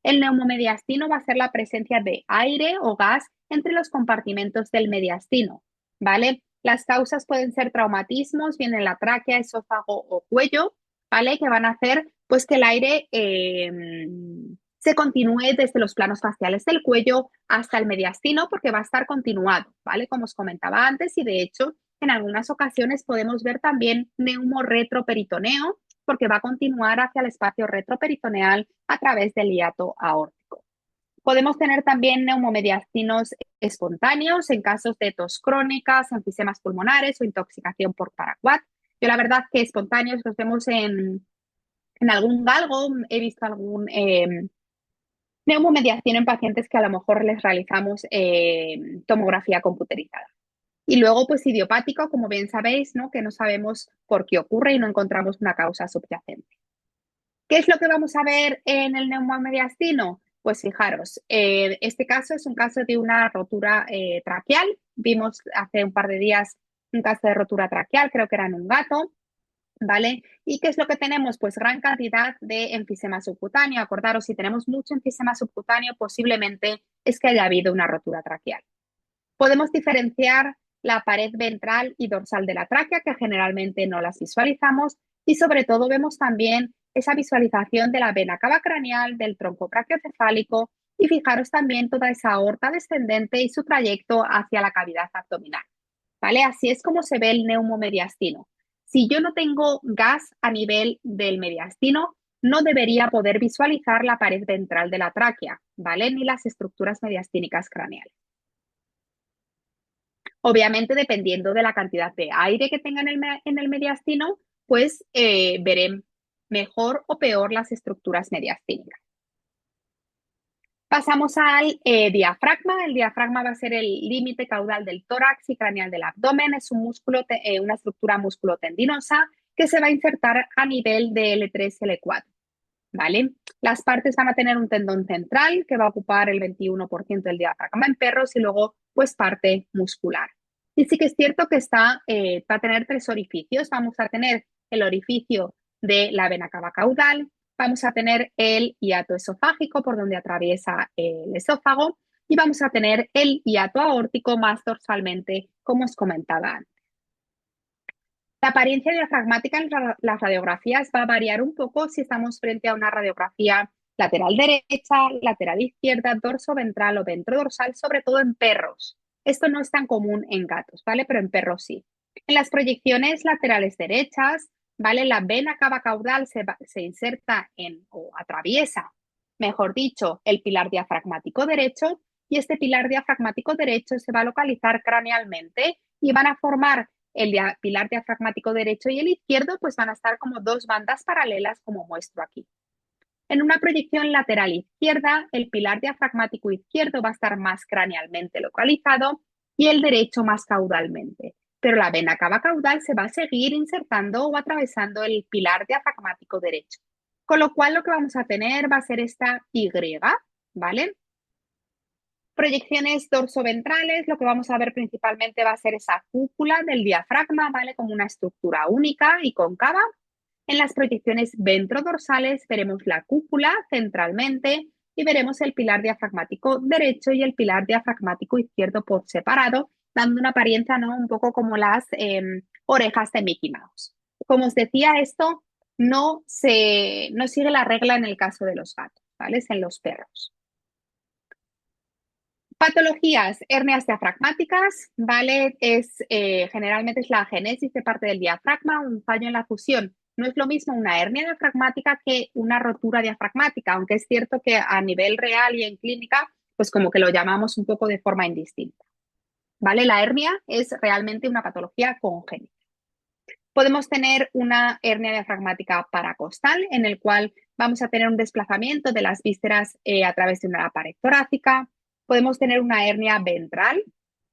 El neumomediastino va a ser la presencia de aire o gas entre los compartimentos del mediastino, ¿vale? Las causas pueden ser traumatismos, bien en la tráquea, esófago o cuello, ¿vale? Que van a hacer pues que el aire se continúe desde los planos faciales del cuello hasta el mediastino, porque va a estar continuado, ¿vale? Como os comentaba antes, y de hecho, en algunas ocasiones podemos ver también neumoretroperitoneo, porque va a continuar hacia el espacio retroperitoneal a través del hiato aórtico. Podemos tener también neumomediastinos espontáneos en casos de tos crónicas, enfisemas pulmonares o intoxicación por paraquat. Yo la verdad que espontáneos los vemos en algún galgo, he visto algún neumomediación en pacientes que a lo mejor les realizamos tomografía computerizada. Y luego, pues idiopático, como bien sabéis, ¿no? Que no sabemos por qué ocurre y no encontramos una causa subyacente. ¿Qué es lo que vamos a ver en el neumomediastino? Pues fijaros, este caso es un caso de una rotura traqueal. Vimos hace un par de días un caso de rotura traqueal, creo que era en un gato, ¿vale? ¿Y qué es lo que tenemos? Pues gran cantidad de enfisema subcutáneo. Acordaros, si tenemos mucho enfisema subcutáneo, posiblemente es que haya habido una rotura traqueal. Podemos diferenciar la pared ventral y dorsal de la tráquea, que generalmente no las visualizamos, y sobre todo vemos también esa visualización de la vena cava craneal, del tronco brachiocefálico, y fijaros también toda esa aorta descendente y su trayecto hacia la cavidad abdominal, ¿vale? Así es como se ve el neumomediastino. Si yo no tengo gas a nivel del mediastino, no debería poder visualizar la pared ventral de la tráquea, ¿vale? Ni las estructuras mediastínicas craneales. Obviamente, dependiendo de la cantidad de aire que tenga en el mediastino, pues veré mejor o peor las estructuras mediastínicas. Pasamos al diafragma. El diafragma va a ser el límite caudal del tórax y craneal del abdomen. Es un músculo, una estructura musculotendinosa que se va a insertar a nivel de L3 y L4. ¿Vale? Las partes van a tener un tendón central que va a ocupar el 21% del diafragma en perros y luego pues parte muscular. Y sí que es cierto que va a tener tres orificios. Vamos a tener el orificio de la vena cava caudal, vamos a tener el hiato esofágico por donde atraviesa el esófago y vamos a tener el hiato aórtico más dorsalmente, como os comentaba antes. La apariencia diafragmática en las radiografías va a variar un poco si estamos frente a una radiografía lateral derecha, lateral izquierda, dorso ventral o ventrodorsal, sobre todo en perros. Esto no es tan común en gatos, ¿vale? Pero en perros sí. En las proyecciones laterales derechas, ¿vale? La vena cava caudal se inserta o atraviesa, mejor dicho, el pilar diafragmático derecho y este pilar diafragmático derecho se va a localizar cranealmente y van a formar el pilar diafragmático derecho y el izquierdo, pues van a estar como dos bandas paralelas, como muestro aquí. En una proyección lateral izquierda, el pilar diafragmático izquierdo va a estar más cranealmente localizado y el derecho más caudalmente. Pero la vena cava caudal se va a seguir insertando o atravesando el pilar diafragmático derecho. Con lo cual lo que vamos a tener va a ser esta Y, ¿vale? Proyecciones dorsoventrales, lo que vamos a ver principalmente va a ser esa cúpula del diafragma, ¿vale? Como una estructura única y cóncava. En las proyecciones ventrodorsales veremos la cúpula centralmente y veremos el pilar diafragmático derecho y el pilar diafragmático izquierdo por separado, dando una apariencia, ¿no? Un poco como las orejas de Mickey Mouse. Como os decía, esto no sigue la regla en el caso de los gatos, ¿vale? Es en los perros. Patologías, hernias diafragmáticas, ¿vale? Generalmente es la génesis de parte del diafragma, un fallo en la fusión. No es lo mismo una hernia diafragmática que una rotura diafragmática, aunque es cierto que a nivel real y en clínica, pues como que lo llamamos un poco de forma indistinta, ¿vale? La hernia es realmente una patología congénita. Podemos tener una hernia diafragmática paracostal, en el cual vamos a tener un desplazamiento de las vísceras a través de una pared torácica. Podemos tener una hernia ventral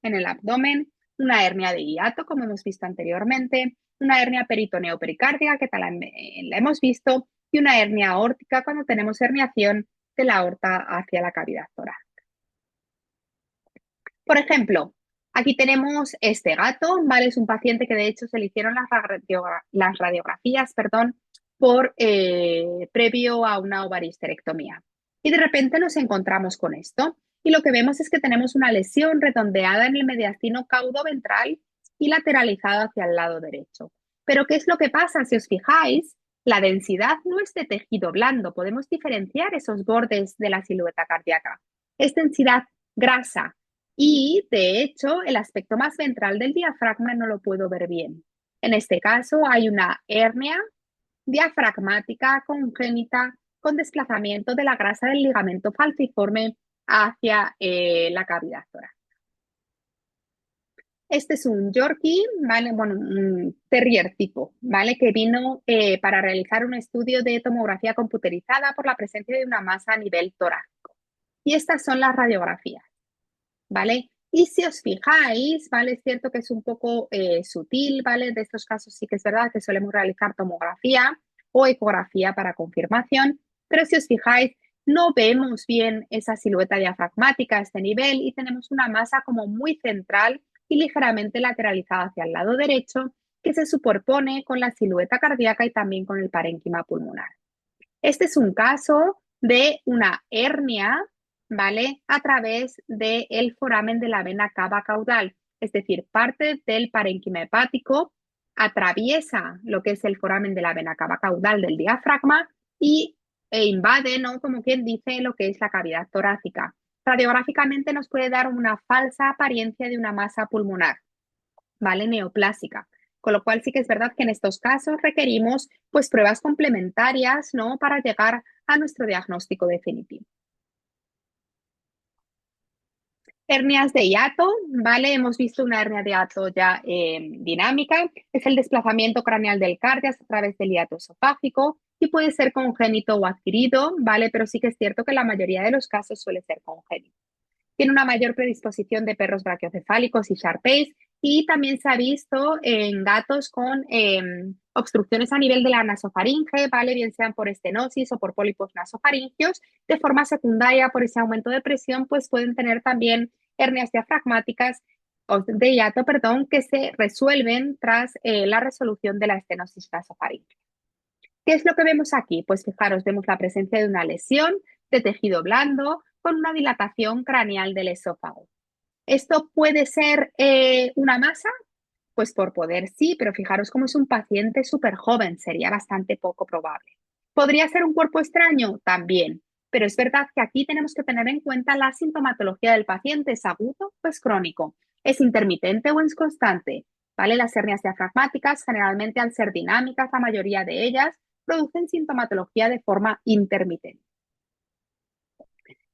en el abdomen, una hernia de hiato, como hemos visto anteriormente, una hernia peritoneo-pericárdica, que tal la hemos visto, y una hernia aórtica cuando tenemos herniación de la aorta hacia la cavidad torácica. Por ejemplo, aquí tenemos este gato, ¿vale? Es un paciente que de hecho se le hicieron las radiografías, perdón, previo a una ovaristerectomía. Y de repente nos encontramos con esto. Y lo que vemos es que tenemos una lesión redondeada en el mediastino caudoventral y lateralizado hacia el lado derecho. Pero ¿qué es lo que pasa? Si os fijáis, La densidad no es de tejido blando, podemos diferenciar esos bordes de la silueta cardíaca. Es densidad grasa y, de hecho, el aspecto más ventral del diafragma no lo puedo ver bien. En este caso hay una hernia diafragmática congénita con desplazamiento de la grasa del ligamento falciforme hacia la cavidad torácica. Este es un Yorkie, ¿vale? Bueno, un terrier tipo, ¿vale? Que vino para realizar un estudio de tomografía computerizada por la presencia de una masa a nivel torácico. Y estas son las radiografías, ¿vale? Y si os fijáis, ¿vale? Es cierto que es un poco sutil, ¿vale? De estos casos sí que es verdad que solemos realizar tomografía o ecografía para confirmación, pero si os fijáis, no vemos bien esa silueta diafragmática a este nivel y tenemos una masa como muy central y ligeramente lateralizada hacia el lado derecho que se superpone con la silueta cardíaca y también con el parénquima pulmonar. Este es un caso de una hernia, ¿vale? A través del foramen de la vena cava caudal, es decir, parte del parénquima hepático atraviesa lo que es el foramen de la vena cava caudal del diafragma e invade, ¿no? Como quien dice, lo que es la cavidad torácica. Radiográficamente nos puede dar una falsa apariencia de una masa pulmonar, ¿vale? Neoplásica. Con lo cual sí que es verdad que en estos casos requerimos pues pruebas complementarias, ¿no? Para llegar a nuestro diagnóstico definitivo. Hernias de hiato, ¿vale? Hemos visto una hernia de hiato ya dinámica. Es el desplazamiento craneal del cardias a través del hiato esofágico y puede ser congénito o adquirido, ¿vale? Pero sí que es cierto que en la mayoría de los casos suele ser congénito. Tiene una mayor predisposición de perros brachiocefálicos y Sharpeis y también se ha visto en gatos con obstrucciones a nivel de la nasofaringe, ¿vale? Bien sean por estenosis o por pólipos nasofaringios. De forma secundaria, por ese aumento de presión, pues pueden tener también hernias diafragmáticas o de hiato, perdón, que se resuelven tras la resolución de la estenosis nasofaringe. ¿Qué es lo que vemos aquí? Pues fijaros, vemos la presencia de una lesión de tejido blando con una dilatación craneal del esófago. ¿Esto puede ser una masa? Pues por poder sí, pero fijaros cómo es un paciente súper joven, sería bastante poco probable. ¿Podría ser un cuerpo extraño? También, pero es verdad que aquí tenemos que tener en cuenta la sintomatología del paciente, ¿es agudo o es crónico? ¿Es intermitente o es constante? ¿Vale? Las hernias diafragmáticas, generalmente al ser dinámicas, la mayoría de ellas producen sintomatología de forma intermitente.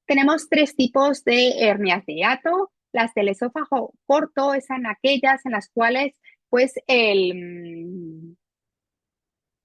Tenemos tres tipos de hernias de hiato. Las del esófago corto es en aquellas en las cuales pues el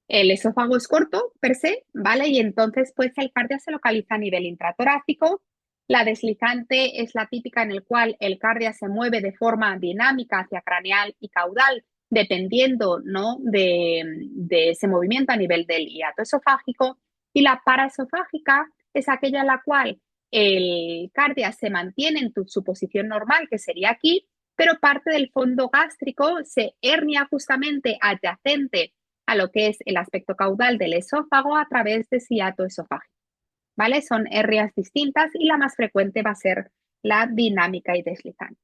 esófago es corto per se, ¿vale? Y entonces pues el cardia se localiza a nivel intratorácico. La deslizante es la típica en el cual el cardia se mueve de forma dinámica hacia craneal y caudal, dependiendo, ¿no? de ese movimiento a nivel del hiato esofágico. Y la paraesofágica es aquella en la cual el cardia se mantiene en su posición normal, que sería aquí, pero parte del fondo gástrico se hernia justamente adyacente a lo que es el aspecto caudal del esófago a través de hiato esofágico, ¿vale? Son hernias distintas y la más frecuente va a ser la dinámica y deslizante.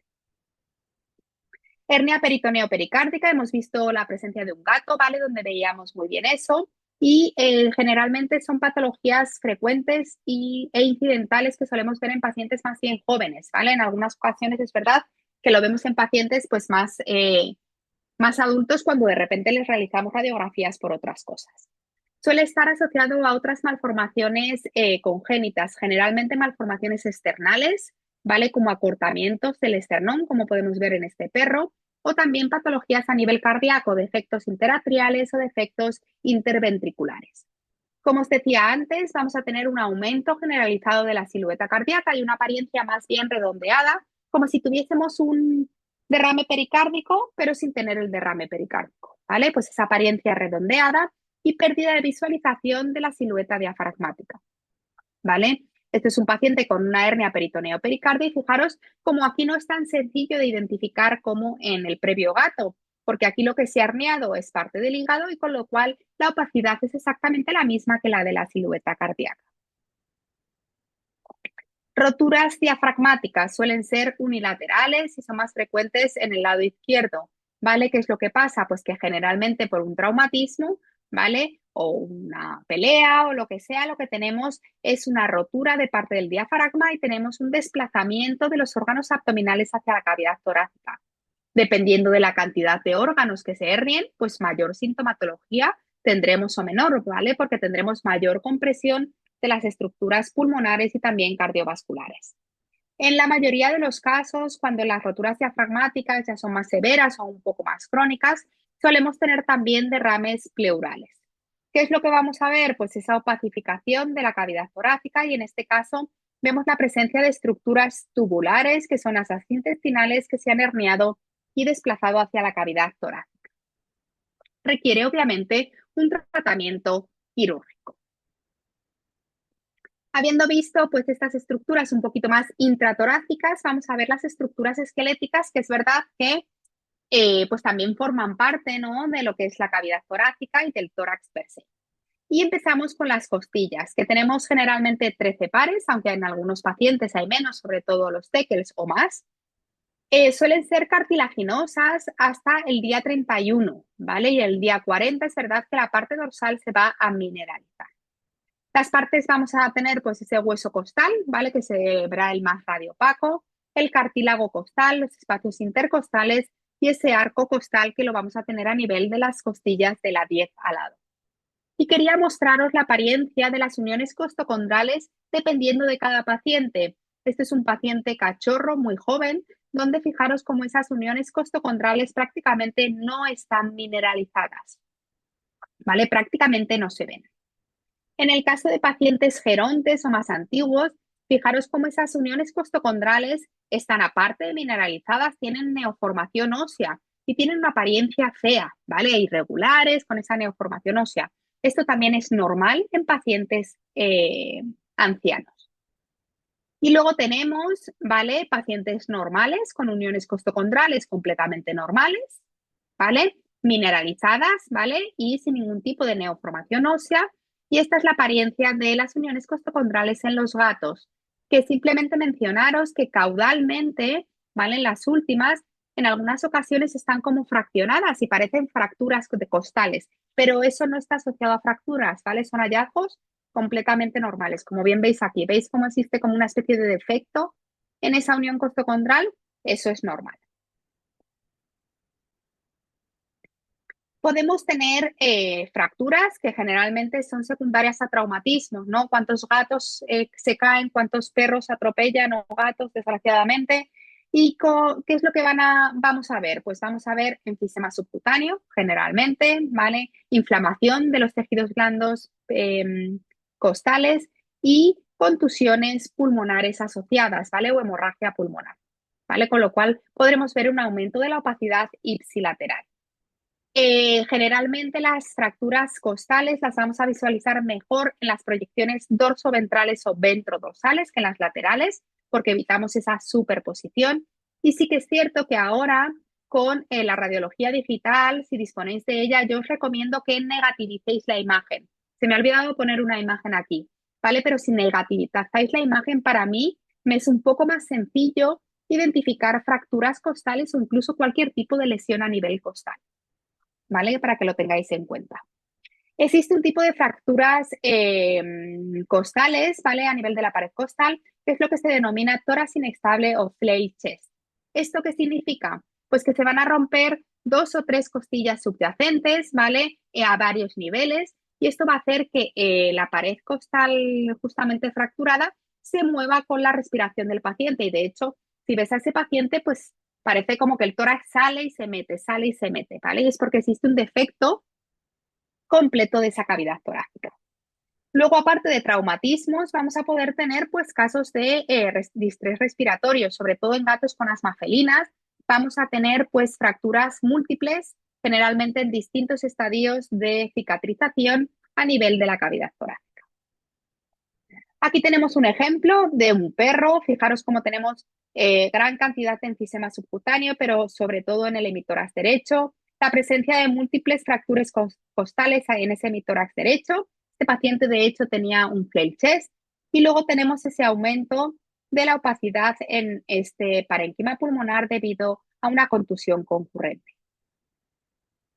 Hernia peritoneo-pericárdica, hemos visto la presencia de un gato, ¿vale? Donde veíamos muy bien eso. Y generalmente son patologías frecuentes e incidentales que solemos ver en pacientes más bien jóvenes, ¿vale? En algunas ocasiones es verdad que lo vemos en pacientes pues más adultos cuando de repente les realizamos radiografías por otras cosas. Suele estar asociado a otras malformaciones congénitas, generalmente malformaciones externales, ¿vale? Como acortamientos del esternón, como podemos ver en este perro, o también patologías a nivel cardíaco, defectos interatriales o defectos interventriculares. Como os decía antes, vamos a tener un aumento generalizado de la silueta cardíaca y una apariencia más bien redondeada, como si tuviésemos un derrame pericárdico, pero sin tener el derrame pericárdico, ¿vale? Pues esa apariencia redondeada y pérdida de visualización de la silueta diafragmática, ¿vale? Este es un paciente con una hernia peritoneo-pericardia y fijaros como aquí no es tan sencillo de identificar como en el previo gato, porque aquí lo que se ha herniado es parte del hígado y con lo cual la opacidad es exactamente la misma que la de la silueta cardíaca. Roturas diafragmáticas suelen ser unilaterales y son más frecuentes en el lado izquierdo, ¿vale? ¿Qué es lo que pasa? Pues que generalmente por un traumatismo, ¿vale? o una pelea o lo que sea, lo que tenemos es una rotura de parte del diafragma y tenemos un desplazamiento de los órganos abdominales hacia la cavidad torácica. Dependiendo de la cantidad de órganos que se hernien, pues mayor sintomatología tendremos o menor, ¿vale? Porque tendremos mayor compresión de las estructuras pulmonares y también cardiovasculares. En la mayoría de los casos, cuando las roturas diafragmáticas ya son más severas o un poco más crónicas, solemos tener también derrames pleurales. ¿Qué es lo que vamos a ver? Pues esa opacificación de la cavidad torácica y en este caso vemos la presencia de estructuras tubulares, que son asas intestinales que se han herniado y desplazado hacia la cavidad torácica. Requiere obviamente un tratamiento quirúrgico. Habiendo visto pues estas estructuras un poquito más intratorácicas, vamos a ver las estructuras esqueléticas, que es verdad que pues también forman parte, ¿no?, de lo que es la cavidad torácica y del tórax per se. Y empezamos con las costillas, que tenemos generalmente 13 pares, aunque en algunos pacientes hay menos, sobre todo los Teckels o más. Suelen ser cartilaginosas hasta el día 31, ¿vale? Y el día 40 es verdad que la parte dorsal se va a mineralizar. Las partes vamos a tener pues ese hueso costal, ¿vale? Que se verá el más radiopaco, el cartílago costal, los espacios intercostales y ese arco costal que lo vamos a tener a nivel de las costillas de la 10 al lado. Y quería mostraros la apariencia de las uniones costocondrales dependiendo de cada paciente. Este es un paciente cachorro muy joven, donde fijaros cómo esas uniones costocondrales prácticamente no están mineralizadas, ¿vale? Prácticamente no se ven. En el caso de pacientes gerontes o más antiguos, fijaros cómo esas uniones costocondrales están aparte de mineralizadas, tienen neoformación ósea y tienen una apariencia fea, ¿vale? Irregulares con esa neoformación ósea. Esto también es normal en pacientes ancianos. Y luego tenemos, ¿vale?, pacientes normales con uniones costocondrales completamente normales, ¿vale? Mineralizadas, ¿vale? Y sin ningún tipo de neoformación ósea. Y esta es la apariencia de las uniones costocondrales en los gatos, que simplemente mencionaros que caudalmente, ¿vale?, en las últimas, en algunas ocasiones están como fraccionadas y parecen fracturas de costales, pero eso no está asociado a fracturas, ¿vale? Son hallazgos completamente normales. Como bien veis aquí, ¿veis cómo existe como una especie de defecto en esa unión costocondral? Eso es normal. Podemos tener fracturas que generalmente son secundarias a traumatismos, ¿no? ¿Cuántos gatos se caen? ¿Cuántos perros atropellan o gatos, desgraciadamente? ¿Y qué es lo que vamos a ver? Pues vamos a ver enfisema subcutáneo, generalmente, ¿vale? Inflamación de los tejidos blandos costales y contusiones pulmonares asociadas, ¿vale? O hemorragia pulmonar, ¿vale? Con lo cual podremos ver un aumento de la opacidad ipsilateral. Generalmente las fracturas costales las vamos a visualizar mejor en las proyecciones dorsoventrales o ventrodorsales que en las laterales, porque evitamos esa superposición. Y sí que es cierto que ahora con la radiología digital, si disponéis de ella, yo os recomiendo que negativicéis la imagen. Se me ha olvidado poner una imagen aquí, ¿vale? Pero si negativizáis la imagen, para mí me es un poco más sencillo identificar fracturas costales o incluso cualquier tipo de lesión a nivel costal, ¿vale? Para que lo tengáis en cuenta. Existe un tipo de fracturas costales, ¿vale? A nivel de la pared costal, que es lo que se denomina tórax inestable o flail chest. ¿Esto qué significa? Pues que se van a romper 2 o 3 costillas subyacentes, ¿vale? A varios niveles, y esto va a hacer que la pared costal justamente fracturada se mueva con la respiración del paciente. Y de hecho, si ves a ese paciente, pues parece como que el tórax sale y se mete, ¿vale? Y es porque existe un defecto completo de esa cavidad torácica. Luego, aparte de traumatismos, vamos a poder tener pues casos de distrés respiratorio, sobre todo en gatos con asma felinas. Vamos a tener pues fracturas múltiples, generalmente en distintos estadios de cicatrización a nivel de la cavidad torácica. Aquí tenemos un ejemplo de un perro. Fijaros cómo tenemos gran cantidad de enfisema subcutáneo, pero sobre todo en el hemitórax derecho. La presencia de múltiples fracturas costales en ese hemitórax derecho. Este paciente, de hecho, tenía un flail chest. Y luego tenemos ese aumento de la opacidad en este parénquima pulmonar debido a una contusión concurrente.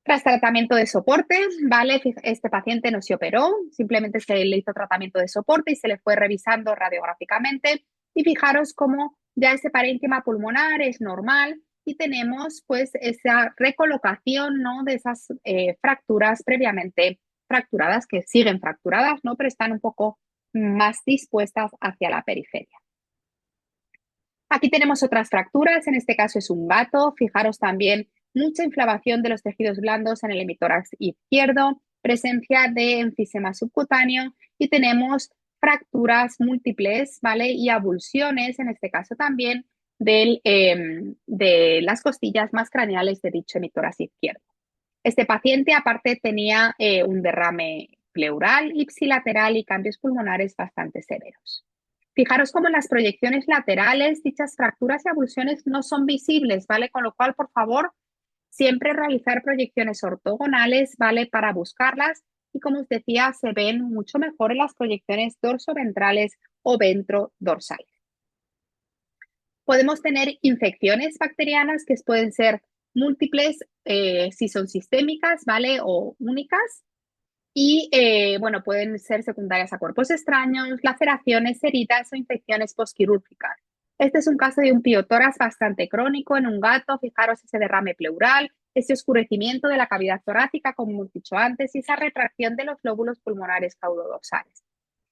Tras tratamiento de soporte, ¿vale? Este paciente no se operó, simplemente se le hizo tratamiento de soporte y se le fue revisando radiográficamente. Y fijaros cómo ya ese parénquima pulmonar es normal y tenemos pues esa recolocación, ¿no? De esas fracturas previamente fracturadas, que siguen fracturadas, ¿no? Pero están un poco más dispuestas hacia la periferia. Aquí tenemos otras fracturas, en este caso es un gato. Fijaros también mucha inflamación de los tejidos blandos en el hemitórax izquierdo, presencia de enfisema subcutáneo y tenemos fracturas múltiples, ¿vale? Y avulsiones, en este caso también, de las costillas más craneales de dicho hemitórax izquierdo. Este paciente aparte tenía un derrame pleural, ipsilateral y cambios pulmonares bastante severos. Fijaros cómo en las proyecciones laterales dichas fracturas y avulsiones no son visibles, ¿vale? Con lo cual, por favor, siempre realizar proyecciones ortogonales, ¿vale? Para buscarlas y como os decía, se ven mucho mejor en las proyecciones dorsoventrales o ventrodorsales. Podemos tener infecciones bacterianas que pueden ser múltiples, si son sistémicas, ¿vale? O únicas. Y bueno, pueden ser secundarias a cuerpos extraños, laceraciones, heridas o infecciones posquirúrgicas. Este es un caso de un piotórax bastante crónico en un gato. Fijaros ese derrame pleural, ese oscurecimiento de la cavidad torácica, como hemos dicho antes, y esa retracción de los lóbulos pulmonares caudodorsales.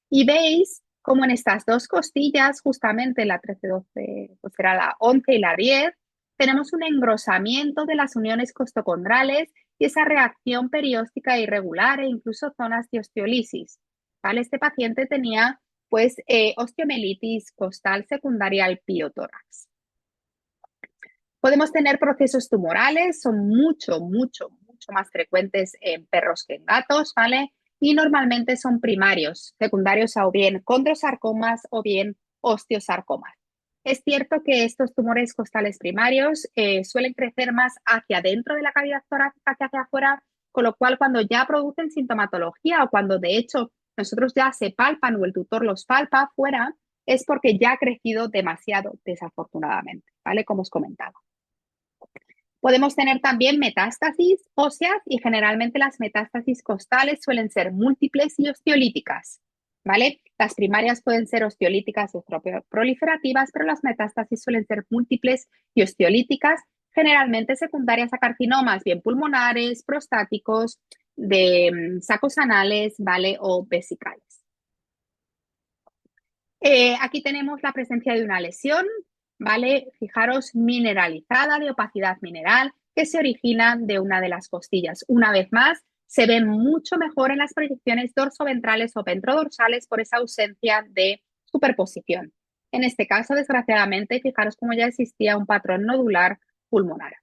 Y veis como en estas dos costillas, justamente la 13-12, pues será la 11 y la 10, tenemos un engrosamiento de las uniones costocondrales y esa reacción perióstica irregular e incluso zonas de osteolisis. ¿Vale? Este paciente tenía pues osteomelitis costal secundaria al piotórax. Podemos tener procesos tumorales, son mucho más frecuentes en perros que en gatos, ¿vale? Y normalmente son primarios, secundarios a o bien condrosarcomas o bien osteosarcomas. Es cierto que estos tumores costales primarios suelen crecer más hacia adentro de la cavidad torácica que hacia afuera, con lo cual cuando ya producen sintomatología o cuando de hecho nosotros ya se palpan o el tutor los palpa afuera, es porque ya ha crecido demasiado, desafortunadamente, ¿vale? Como os comentaba. Podemos tener también metástasis óseas y generalmente las metástasis costales suelen ser múltiples y osteolíticas, ¿vale? Las primarias pueden ser osteolíticas o proliferativas, pero las metástasis suelen ser múltiples y osteolíticas, generalmente secundarias a carcinomas, bien pulmonares, prostáticos, de sacos anales, ¿vale? O vesicales. Aquí tenemos la presencia de una lesión, ¿vale? Fijaros, mineralizada, de opacidad mineral, que se origina de una de las costillas. Una vez más, se ve mucho mejor en las proyecciones dorsoventrales o ventrodorsales por esa ausencia de superposición. En este caso, desgraciadamente, fijaros cómo ya existía un patrón nodular pulmonar.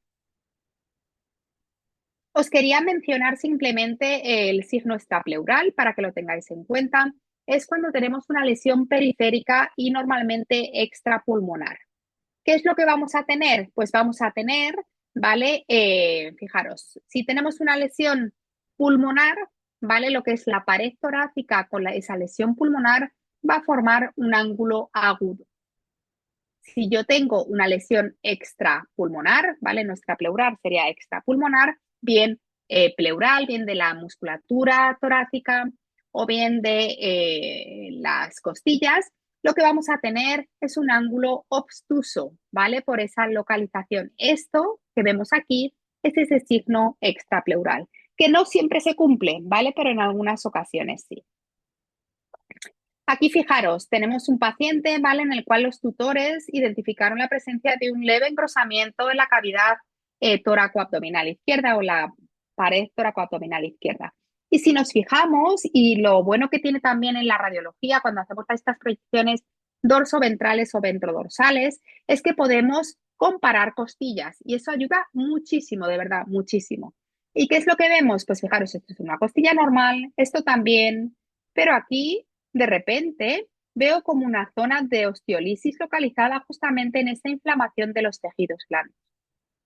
Os quería mencionar simplemente el signo extrapleural para que lo tengáis en cuenta. Es cuando tenemos una lesión periférica y normalmente extrapulmonar. ¿Qué es lo que vamos a tener? Pues vamos a tener, ¿vale? Fijaros, si tenemos una lesión pulmonar, ¿vale? Lo que es la pared torácica con esa lesión pulmonar va a formar un ángulo agudo. Si yo tengo una lesión extrapulmonar, ¿vale? No extrapleural, sería extrapulmonar, bien pleural, bien de la musculatura torácica o bien de las costillas, lo que vamos a tener es un ángulo obtuso, ¿vale? Por esa localización. Esto que vemos aquí es ese signo extrapleural, que no siempre se cumple, ¿vale? Pero en algunas ocasiones sí. Aquí fijaros, tenemos un paciente, ¿vale? En el cual los tutores identificaron la presencia de un leve engrosamiento en la cavidad tóraco-abdominal izquierda o la pared tóraco-abdominal izquierda. Y si nos fijamos, y lo bueno que tiene también en la radiología cuando hacemos estas proyecciones dorsoventrales o ventrodorsales, es que podemos comparar costillas y eso ayuda muchísimo, de verdad, muchísimo. ¿Y qué es lo que vemos? Pues fijaros, esto es una costilla normal, esto también, pero aquí de repente veo como una zona de osteolisis localizada justamente en esta inflamación de los tejidos blandos.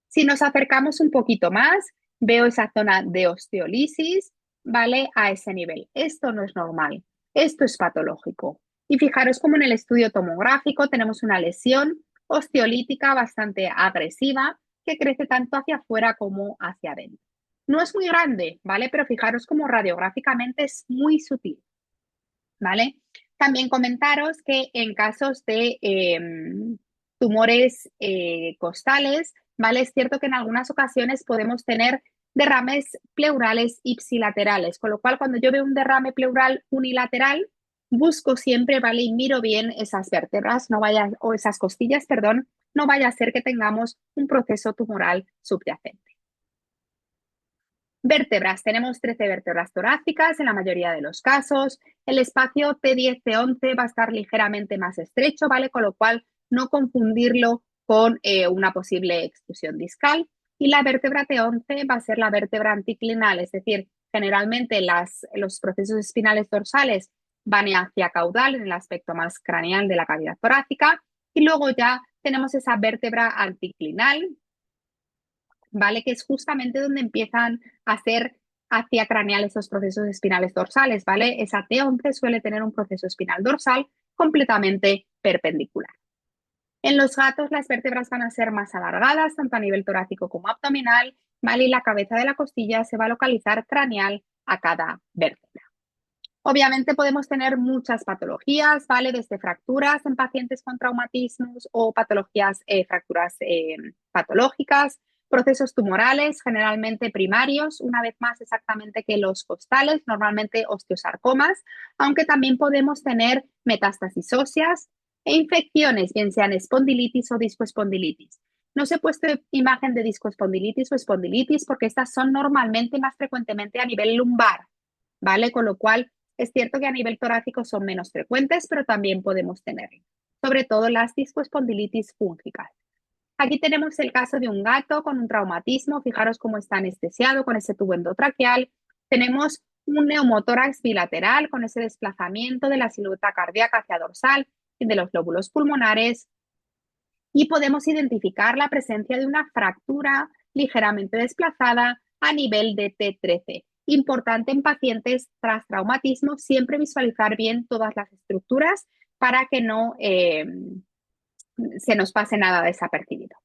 Si nos acercamos un poquito más, veo esa zona de osteolisis, ¿vale? A ese nivel. Esto no es normal, esto es patológico. Y fijaros como en el estudio tomográfico tenemos una lesión osteolítica bastante agresiva que crece tanto hacia afuera como hacia adentro. No es muy grande, ¿vale? Pero fijaros cómo radiográficamente es muy sutil, ¿vale? También comentaros que en casos de tumores costales, ¿vale? Es cierto que en algunas ocasiones podemos tener derrames pleurales ipsilaterales, con lo cual cuando yo veo un derrame pleural unilateral, busco siempre, ¿vale? Y miro bien esas vértebras, no vaya, o esas costillas, perdón, no vaya a ser que tengamos un proceso tumoral subyacente. Vértebras, tenemos 13 vértebras torácicas en la mayoría de los casos. El espacio T10-T11 va a estar ligeramente más estrecho, ¿vale? Con lo cual no confundirlo con una posible extrusión discal. Y la vértebra T11 va a ser la vértebra anticlinal, es decir, generalmente los procesos espinales dorsales van hacia caudal en el aspecto más craneal de la cavidad torácica. Y luego ya tenemos esa vértebra anticlinal, ¿vale? Que es justamente donde empiezan a ser hacia craneal esos procesos espinales dorsales, ¿vale? Esa T11 suele tener un proceso espinal dorsal completamente perpendicular. En los gatos las vértebras van a ser más alargadas, tanto a nivel torácico como abdominal, ¿vale? Y la cabeza de la costilla se va a localizar craneal a cada vértebra. Obviamente podemos tener muchas patologías, ¿vale? Desde fracturas en pacientes con traumatismos o patologías, fracturas patológicas, procesos tumorales, generalmente primarios, una vez más exactamente que los costales, normalmente osteosarcomas, aunque también podemos tener metástasis óseas e infecciones, bien sean espondilitis o discoespondilitis. No se he puesto imagen de discoespondilitis o espondilitis porque estas son normalmente más frecuentemente a nivel lumbar, ¿vale? Con lo cual es cierto que a nivel torácico son menos frecuentes, pero también podemos tenerlo, sobre todo las discoespondilitis fúngicas. Aquí tenemos el caso de un gato con un traumatismo, fijaros cómo está anestesiado con ese tubo endotraqueal. Tenemos un neumotórax bilateral con ese desplazamiento de la silueta cardíaca hacia dorsal y de los lóbulos pulmonares y podemos identificar la presencia de una fractura ligeramente desplazada a nivel de T13. Importante en pacientes tras traumatismo siempre visualizar bien todas las estructuras para que no se nos pase nada desapercibido.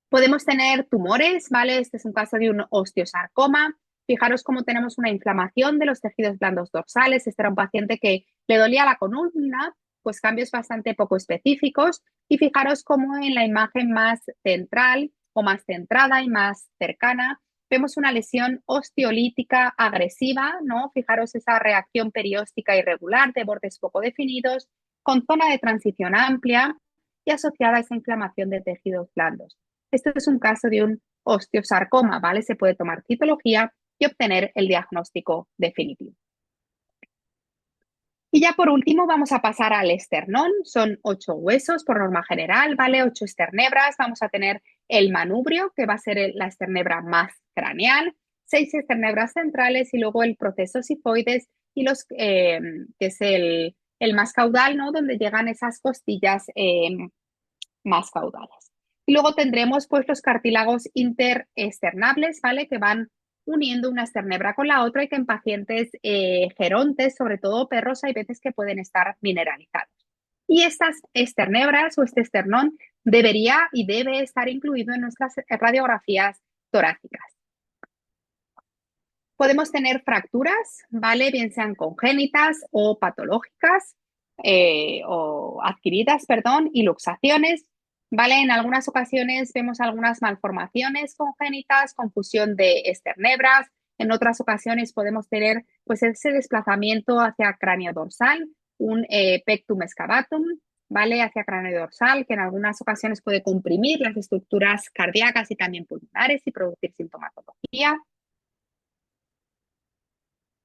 Podemos tener tumores, ¿vale? Este es un caso de un osteosarcoma. Fijaros cómo tenemos una inflamación de los tejidos blandos dorsales. Este era un paciente que le dolía la columna, pues cambios bastante poco específicos. Y fijaros cómo en la imagen más central o más centrada y más cercana vemos una lesión osteolítica agresiva, ¿no? Fijaros esa reacción perióstica irregular de bordes poco definidos, con zona de transición amplia y asociada a esa inflamación de tejidos blandos. Este es un caso de un osteosarcoma, ¿vale? Se puede tomar citología y obtener el diagnóstico definitivo. Y ya por último vamos a pasar al esternón. Son 8 huesos por norma general, ¿vale? 8 esternebras. Vamos a tener el manubrio, que va a ser la esternebra más craneal, 6 esternebras centrales y luego el proceso sifoides y que es el más caudal, ¿no? Donde llegan esas costillas más caudales. Y luego tendremos pues los cartílagos interexternables, ¿vale? Que van uniendo una esternebra con la otra y que en pacientes gerontes, sobre todo perros, hay veces que pueden estar mineralizados. Y estas esternebras o este esternón debería y debe estar incluido en nuestras radiografías torácicas. Podemos tener fracturas, ¿vale? Bien sean congénitas o patológicas o adquiridas, perdón, y luxaciones, ¿vale? En algunas ocasiones vemos algunas malformaciones congénitas, confusión de esternebras. En otras ocasiones podemos tener pues ese desplazamiento hacia cráneo dorsal, un pectum excavatum, ¿vale? Hacia cráneo dorsal, que en algunas ocasiones puede comprimir las estructuras cardíacas y también pulmonares y producir sintomatología.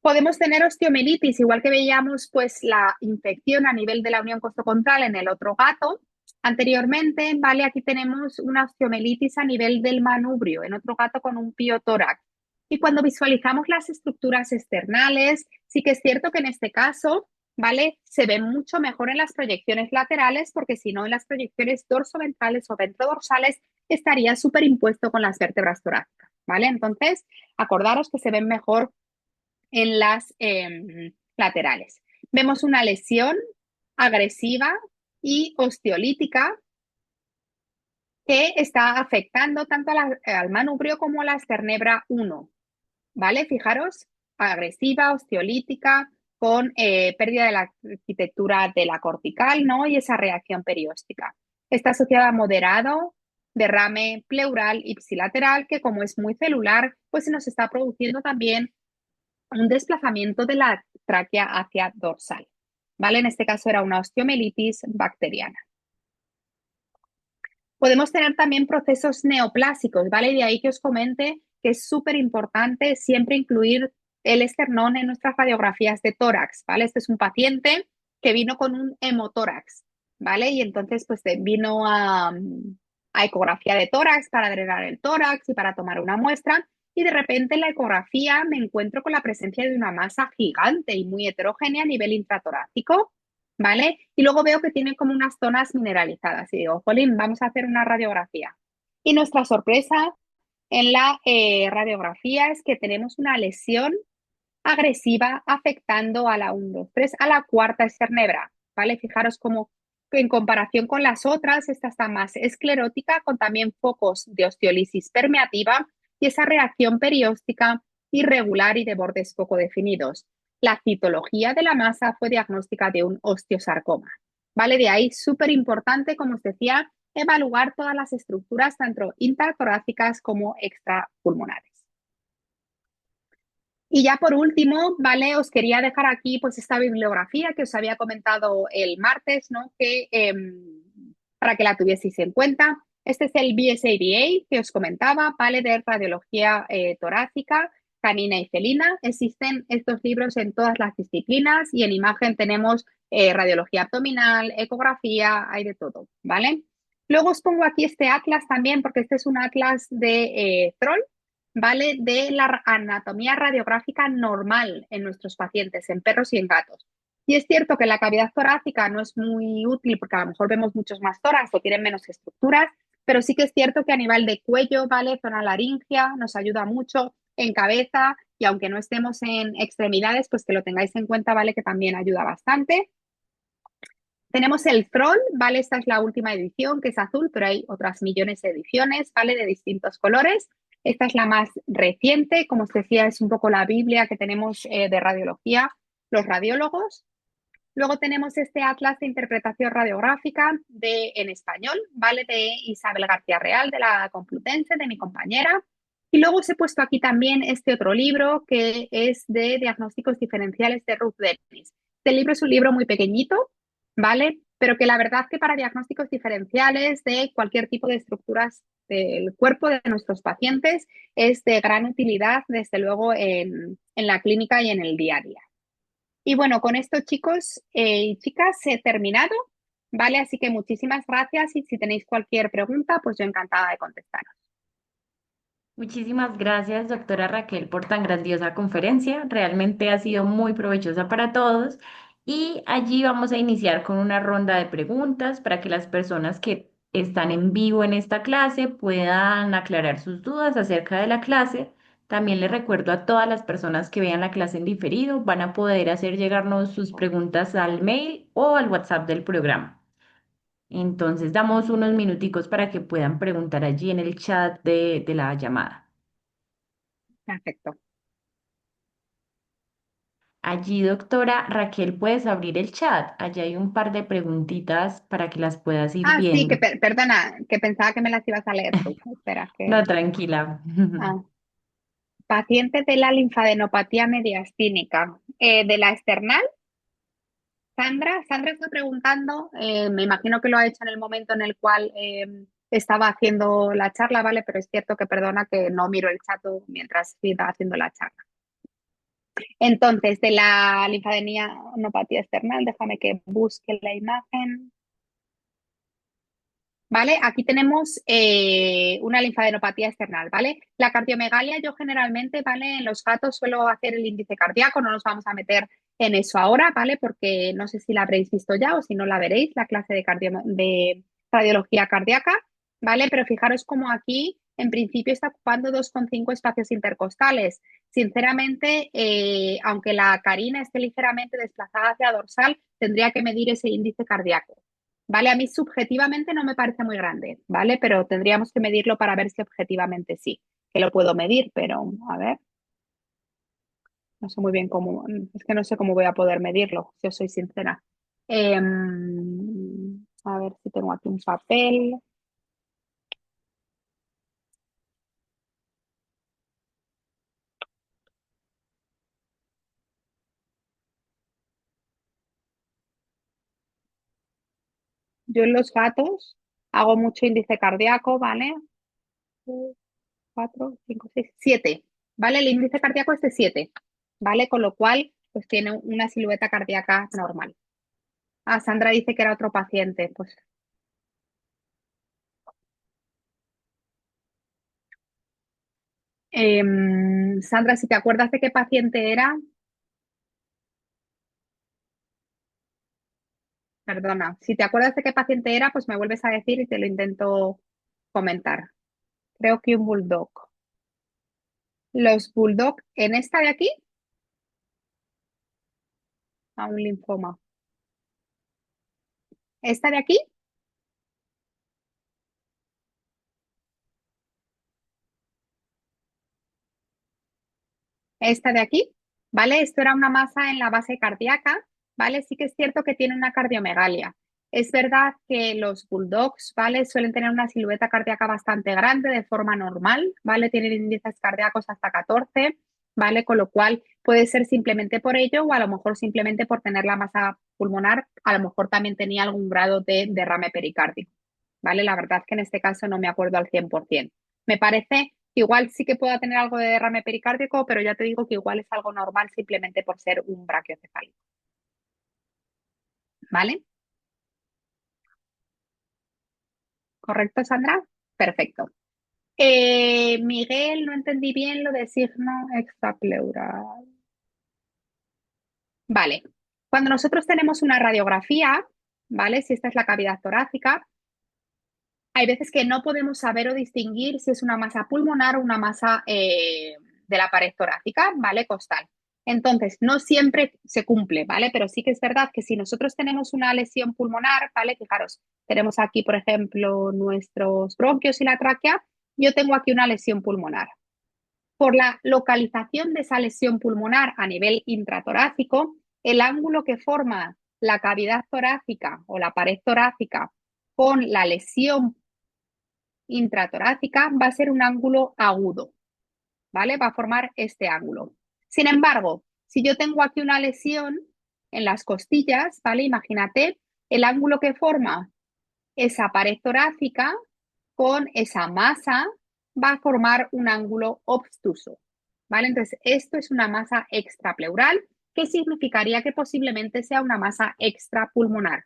Podemos tener osteomielitis, igual que veíamos pues la infección a nivel de la unión costocontral en el otro gato anteriormente, ¿vale? Aquí tenemos una osteomielitis a nivel del manubrio, en otro gato con un piotórax. Y cuando visualizamos las estructuras externales, sí que es cierto que en este caso, ¿vale? Se ve mucho mejor en las proyecciones laterales, porque si no, en las proyecciones dorsoventrales o ventrodorsales estaría superimpuesto con las vértebras torácicas, ¿vale? Entonces, acordaros que se ven mejor en las laterales. Vemos una lesión agresiva y osteolítica que está afectando tanto al manubrio como a la esternebra 1, ¿vale? Fijaros, agresiva, osteolítica, con pérdida de la arquitectura de la cortical, ¿no? Y esa reacción perióstica. Está asociada a moderado, derrame pleural ipsilateral, que como es muy celular, pues se nos está produciendo también un desplazamiento de la tráquea hacia dorsal, ¿vale? En este caso era una osteomelitis bacteriana. Podemos tener también procesos neoplásicos, ¿vale? De ahí que os comente que es súper importante siempre incluir el esternón en nuestras radiografías de tórax, ¿vale? Este es un paciente que vino con un hemotórax, ¿vale? Y entonces pues vino a ecografía de tórax para drenar el tórax y para tomar una muestra y de repente en la ecografía me encuentro con la presencia de una masa gigante y muy heterogénea a nivel intratorácico, ¿vale? Y luego veo que tiene como unas zonas mineralizadas y digo, Jolín, vamos a hacer una radiografía. Y nuestra sorpresa en la radiografía es que tenemos una lesión agresiva afectando a la 1, 2, 3, a la cuarta esternebra, ¿vale? Fijaros como en comparación con las otras, esta está más esclerótica, con también focos de osteolisis permeativa y esa reacción perióstica irregular y de bordes poco definidos. La citología de la masa fue diagnóstica de un osteosarcoma, ¿vale? De ahí súper importante, como os decía, evaluar todas las estructuras, tanto intratorácicas como extrapulmonares. Y ya por último, ¿vale? Os quería dejar aquí pues esta bibliografía que os había comentado el martes, ¿no? Que para que la tuvieseis en cuenta. Este es el BSADA que os comentaba, ¿vale? De radiología torácica, canina y felina. Existen estos libros en todas las disciplinas y en imagen tenemos radiología abdominal, ecografía, hay de todo, ¿vale? Luego os pongo aquí este atlas también, porque este es un atlas de Troll, ¿vale? De la anatomía radiográfica normal en nuestros pacientes, en perros y en gatos. Y es cierto que la cavidad torácica no es muy útil porque a lo mejor vemos muchos más tórax o tienen menos estructuras, pero sí que es cierto que a nivel de cuello, ¿vale? Zona laringea nos ayuda mucho en cabeza y aunque no estemos en extremidades, pues que lo tengáis en cuenta, ¿vale? Que también ayuda bastante. Tenemos el Troll, ¿vale? Esta es la última edición, que es azul, pero hay otras millones de ediciones, ¿vale? De distintos colores. Esta es la más reciente, como os decía, es un poco la Biblia que tenemos de radiología, los radiólogos. Luego tenemos este atlas de interpretación radiográfica en español, ¿vale? De Isabel García Real, de la Complutense, de mi compañera. Y luego os he puesto aquí también este otro libro que es de diagnósticos diferenciales de Ruth Dennis. Este libro es un libro muy pequeñito, ¿vale? Pero que la verdad que para diagnósticos diferenciales de cualquier tipo de estructuras del cuerpo de nuestros pacientes es de gran utilidad, desde luego, en la clínica y en el día a día. Y bueno, con esto, chicos y chicas, he terminado, ¿vale? Así que muchísimas gracias y si tenéis cualquier pregunta, pues yo encantada de contestaros. Muchísimas gracias, doctora Raquel, por tan grandiosa conferencia. Realmente ha sido muy provechosa para todos. Y allí vamos a iniciar con una ronda de preguntas para que las personas que están en vivo en esta clase puedan aclarar sus dudas acerca de la clase. También les recuerdo a todas las personas que vean la clase en diferido, van a poder hacer llegarnos sus preguntas al mail o al WhatsApp del programa. Entonces, damos unos minuticos para que puedan preguntar allí en el chat de la llamada. Perfecto. Allí, doctora Raquel, puedes abrir el chat. Allí hay un par de preguntitas para que las puedas ir Ah, sí, viendo. perdona, que pensaba que me las ibas a leer tú. Espera, que... No, tranquila. Ah, paciente de la linfadenopatía mediastínica. De la external, Sandra está preguntando, me imagino que lo ha hecho en el momento en el cual estaba haciendo la charla, ¿vale? Pero es cierto que perdona que no miro el chat mientras iba haciendo la charla. Entonces, de la linfadenopatía external, déjame que busque la imagen. ¿Vale? Aquí tenemos una linfadenopatía external, ¿vale? La cardiomegalia yo generalmente, ¿vale? En los gatos suelo hacer el índice cardíaco, no nos vamos a meter en eso ahora, ¿vale? Porque no sé si la habréis visto ya o si no la veréis, la clase de radiología cardíaca, ¿vale? Pero fijaros como aquí, en principio, está ocupando 2,5 espacios intercostales. Sinceramente, aunque la carina esté ligeramente desplazada hacia dorsal, tendría que medir ese índice cardíaco. ¿vale? A mí subjetivamente no me parece muy grande, ¿vale? Pero tendríamos que medirlo para ver si objetivamente sí, que lo puedo medir, pero a ver, no sé muy bien cómo, es que no sé cómo voy a poder medirlo, si os soy sincera. A ver si tengo aquí un papel. Yo en los gatos hago mucho índice cardíaco, ¿vale? 4, 5, 6, 7, ¿vale? El índice cardíaco es de 7, ¿vale? Con lo cual, pues tiene una silueta cardíaca normal. Ah, Sandra dice que era otro paciente, pues Sandra, si te acuerdas de qué paciente era, perdona, si te acuerdas de qué paciente era, pues me vuelves a decir y te lo intento comentar. Creo que un bulldog. Los bulldog en esta de aquí, a un linfoma. Esta de aquí, esta de aquí, ¿vale? Esto era una masa en la base cardíaca, ¿vale? Sí que es cierto que tiene una cardiomegalia. Es verdad que los bulldogs, ¿vale? Suelen tener una silueta cardíaca bastante grande de forma normal, ¿vale? Tienen índices cardíacos hasta 14, ¿vale? Con lo cual puede ser simplemente por ello o a lo mejor simplemente por tener la masa pulmonar, a lo mejor también tenía algún grado de derrame pericárdico, ¿vale? La verdad es que en este caso no me acuerdo al 100%. Me parece igual sí que pueda tener algo de derrame pericárdico, pero ya te digo que igual es algo normal simplemente por ser un brachiocefálico. ¿Vale? ¿Correcto, Sandra? Perfecto. Miguel, no entendí bien lo de signo extrapleural. Vale. Cuando nosotros tenemos una radiografía, ¿vale? Si esta es la cavidad torácica, hay veces que no podemos saber o distinguir si es una masa pulmonar o una masa de la pared torácica, ¿vale? Costal. Entonces, no siempre se cumple, ¿vale? Pero sí que es verdad que si nosotros tenemos una lesión pulmonar, ¿vale? Fijaros, tenemos aquí, por ejemplo, nuestros bronquios y la tráquea. Yo tengo aquí una lesión pulmonar. Por la localización de esa lesión pulmonar a nivel intratorácico, el ángulo que forma la cavidad torácica o la pared torácica con la lesión intratorácica va a ser un ángulo agudo, ¿vale? Va a formar este ángulo. Sin embargo, si yo tengo aquí una lesión en las costillas, ¿vale? Imagínate el ángulo que forma esa pared torácica con esa masa va a formar un ángulo obtuso, ¿vale? Entonces, esto es una masa extrapleural, que significaría que posiblemente sea una masa extrapulmonar.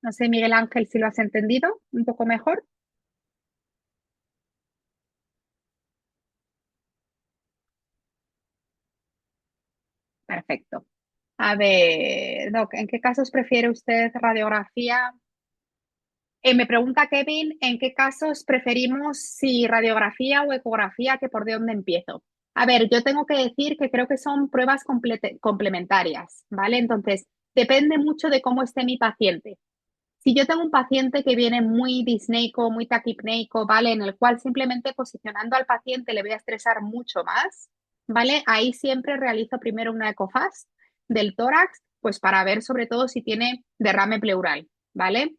No sé, Miguel Ángel, si lo has entendido un poco mejor. Perfecto. A ver, Doc, ¿en qué casos prefiere usted radiografía? Me pregunta Kevin, ¿en qué casos preferimos si radiografía o ecografía, que por de dónde empiezo? A ver, yo tengo que decir que creo que son pruebas complementarias, ¿vale? Entonces, depende mucho de cómo esté mi paciente. Si yo tengo un paciente que viene muy disneico, muy taquipneico, ¿vale? En el cual simplemente posicionando al paciente le voy a estresar mucho más, ¿vale? Ahí siempre realizo primero una ecofast del tórax, pues para ver sobre todo si tiene derrame pleural, ¿vale?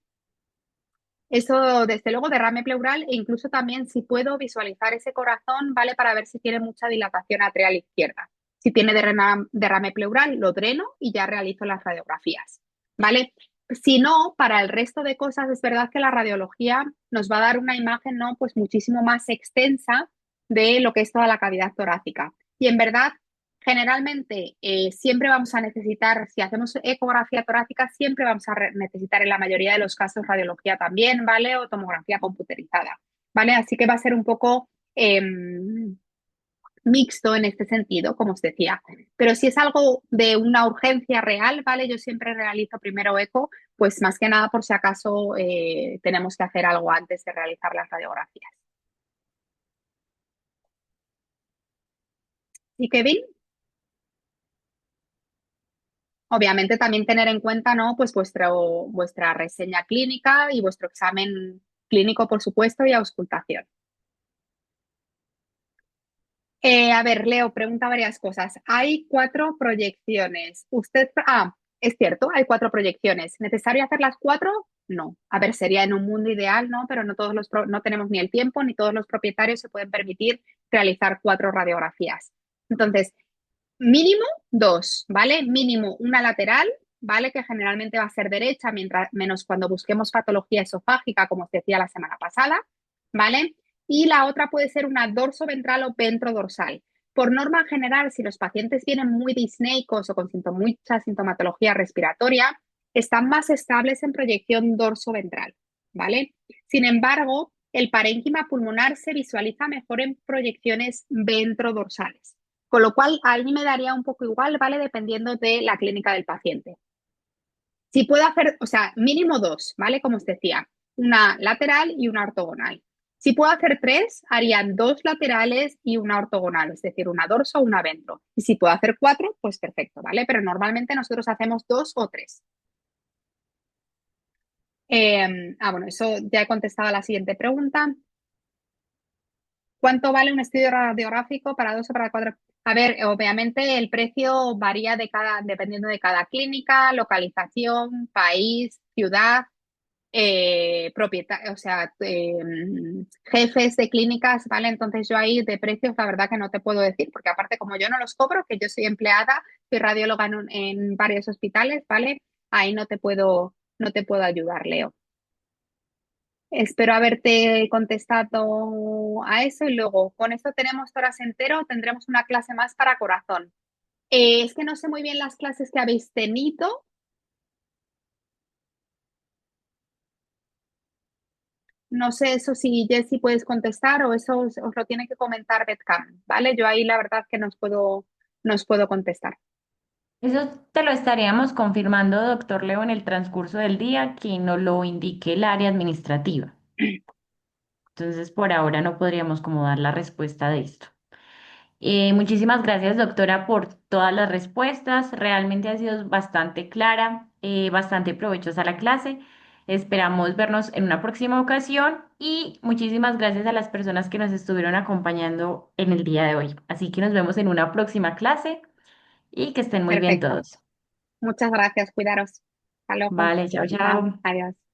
Eso, desde luego, derrame pleural e incluso también si puedo visualizar ese corazón, ¿vale? Para ver si tiene mucha dilatación atrial izquierda. Si tiene derrame pleural, lo dreno y ya realizo las radiografías, ¿vale? Si no, para el resto de cosas, es verdad que la radiología nos va a dar una imagen, ¿no? Pues muchísimo más extensa de lo que es toda la cavidad torácica. Y en verdad, generalmente, siempre vamos a necesitar, si hacemos ecografía torácica, siempre vamos a necesitar en la mayoría de los casos radiología también, ¿vale? O tomografía computerizada, ¿vale? Así que va a ser un poco mixto en este sentido, como os decía. Pero si es algo de una urgencia real, ¿vale? Yo siempre realizo primero eco, pues más que nada por si acaso tenemos que hacer algo antes de realizar las radiografías. ¿Y Kevin? Obviamente también tener en cuenta, ¿no? Pues vuestra reseña clínica y vuestro examen clínico, por supuesto, y auscultación. A ver, Leo, pregunta varias cosas. Hay 4 proyecciones. Es cierto, hay 4 proyecciones. ¿Necesario hacer las 4? No. A ver, sería en un mundo ideal, ¿no? Pero no tenemos ni el tiempo ni todos los propietarios se pueden permitir realizar 4 radiografías. Entonces, mínimo 2, ¿vale? Mínimo una lateral, ¿vale? Que generalmente va a ser derecha, menos cuando busquemos patología esofágica, como os decía la semana pasada, ¿vale? Y la otra puede ser una dorso-ventral o ventrodorsal. Por norma general, si los pacientes vienen muy disneicos o con mucha sintomatología respiratoria, están más estables en proyección dorso-ventral, ¿vale? Sin embargo, el parénquima pulmonar se visualiza mejor en proyecciones ventrodorsales. Con lo cual, a mí me daría un poco igual, ¿vale? Dependiendo de la clínica del paciente. Si puedo hacer, o sea, mínimo 2, ¿vale? Como os decía, una lateral y una ortogonal. Si puedo hacer 3, harían 2 laterales y una ortogonal, es decir, una dorso o una ventro. Y si puedo hacer 4, pues perfecto, ¿vale? Pero normalmente nosotros hacemos 2 o 3. Bueno, eso ya he contestado a la siguiente pregunta. ¿Cuánto vale un estudio radiográfico para 2 o para 4? A ver, obviamente el precio varía dependiendo de cada clínica, localización, país, ciudad, o sea, jefes de clínicas, ¿vale? Entonces yo ahí de precios la verdad que no te puedo decir, porque aparte como yo no los cobro, que yo soy empleada, soy radióloga en varios hospitales, ¿vale? Ahí no te puedo ayudar, Leo. Espero haberte contestado a eso y luego con esto tenemos horas entero, tendremos una clase más para corazón. Es que no sé muy bien las clases que habéis tenido. No sé eso si Jessy puedes contestar o eso os lo tiene que comentar Betcam, ¿vale? Yo ahí la verdad que nos puedo contestar. Eso te lo estaríamos confirmando, doctor Leo, en el transcurso del día, que nos lo indique el área administrativa. Entonces, por ahora no podríamos como dar la respuesta de esto. Muchísimas gracias, doctora, por todas las respuestas. Realmente ha sido bastante clara, bastante provechosa la clase. Esperamos vernos en una próxima ocasión y muchísimas gracias a las personas que nos estuvieron acompañando en el día de hoy. Así que nos vemos en una próxima clase y que estén muy bien Perfecto. todos. Muchas gracias. Cuidaros. Hasta luego. Vale, chao, chao. Adiós.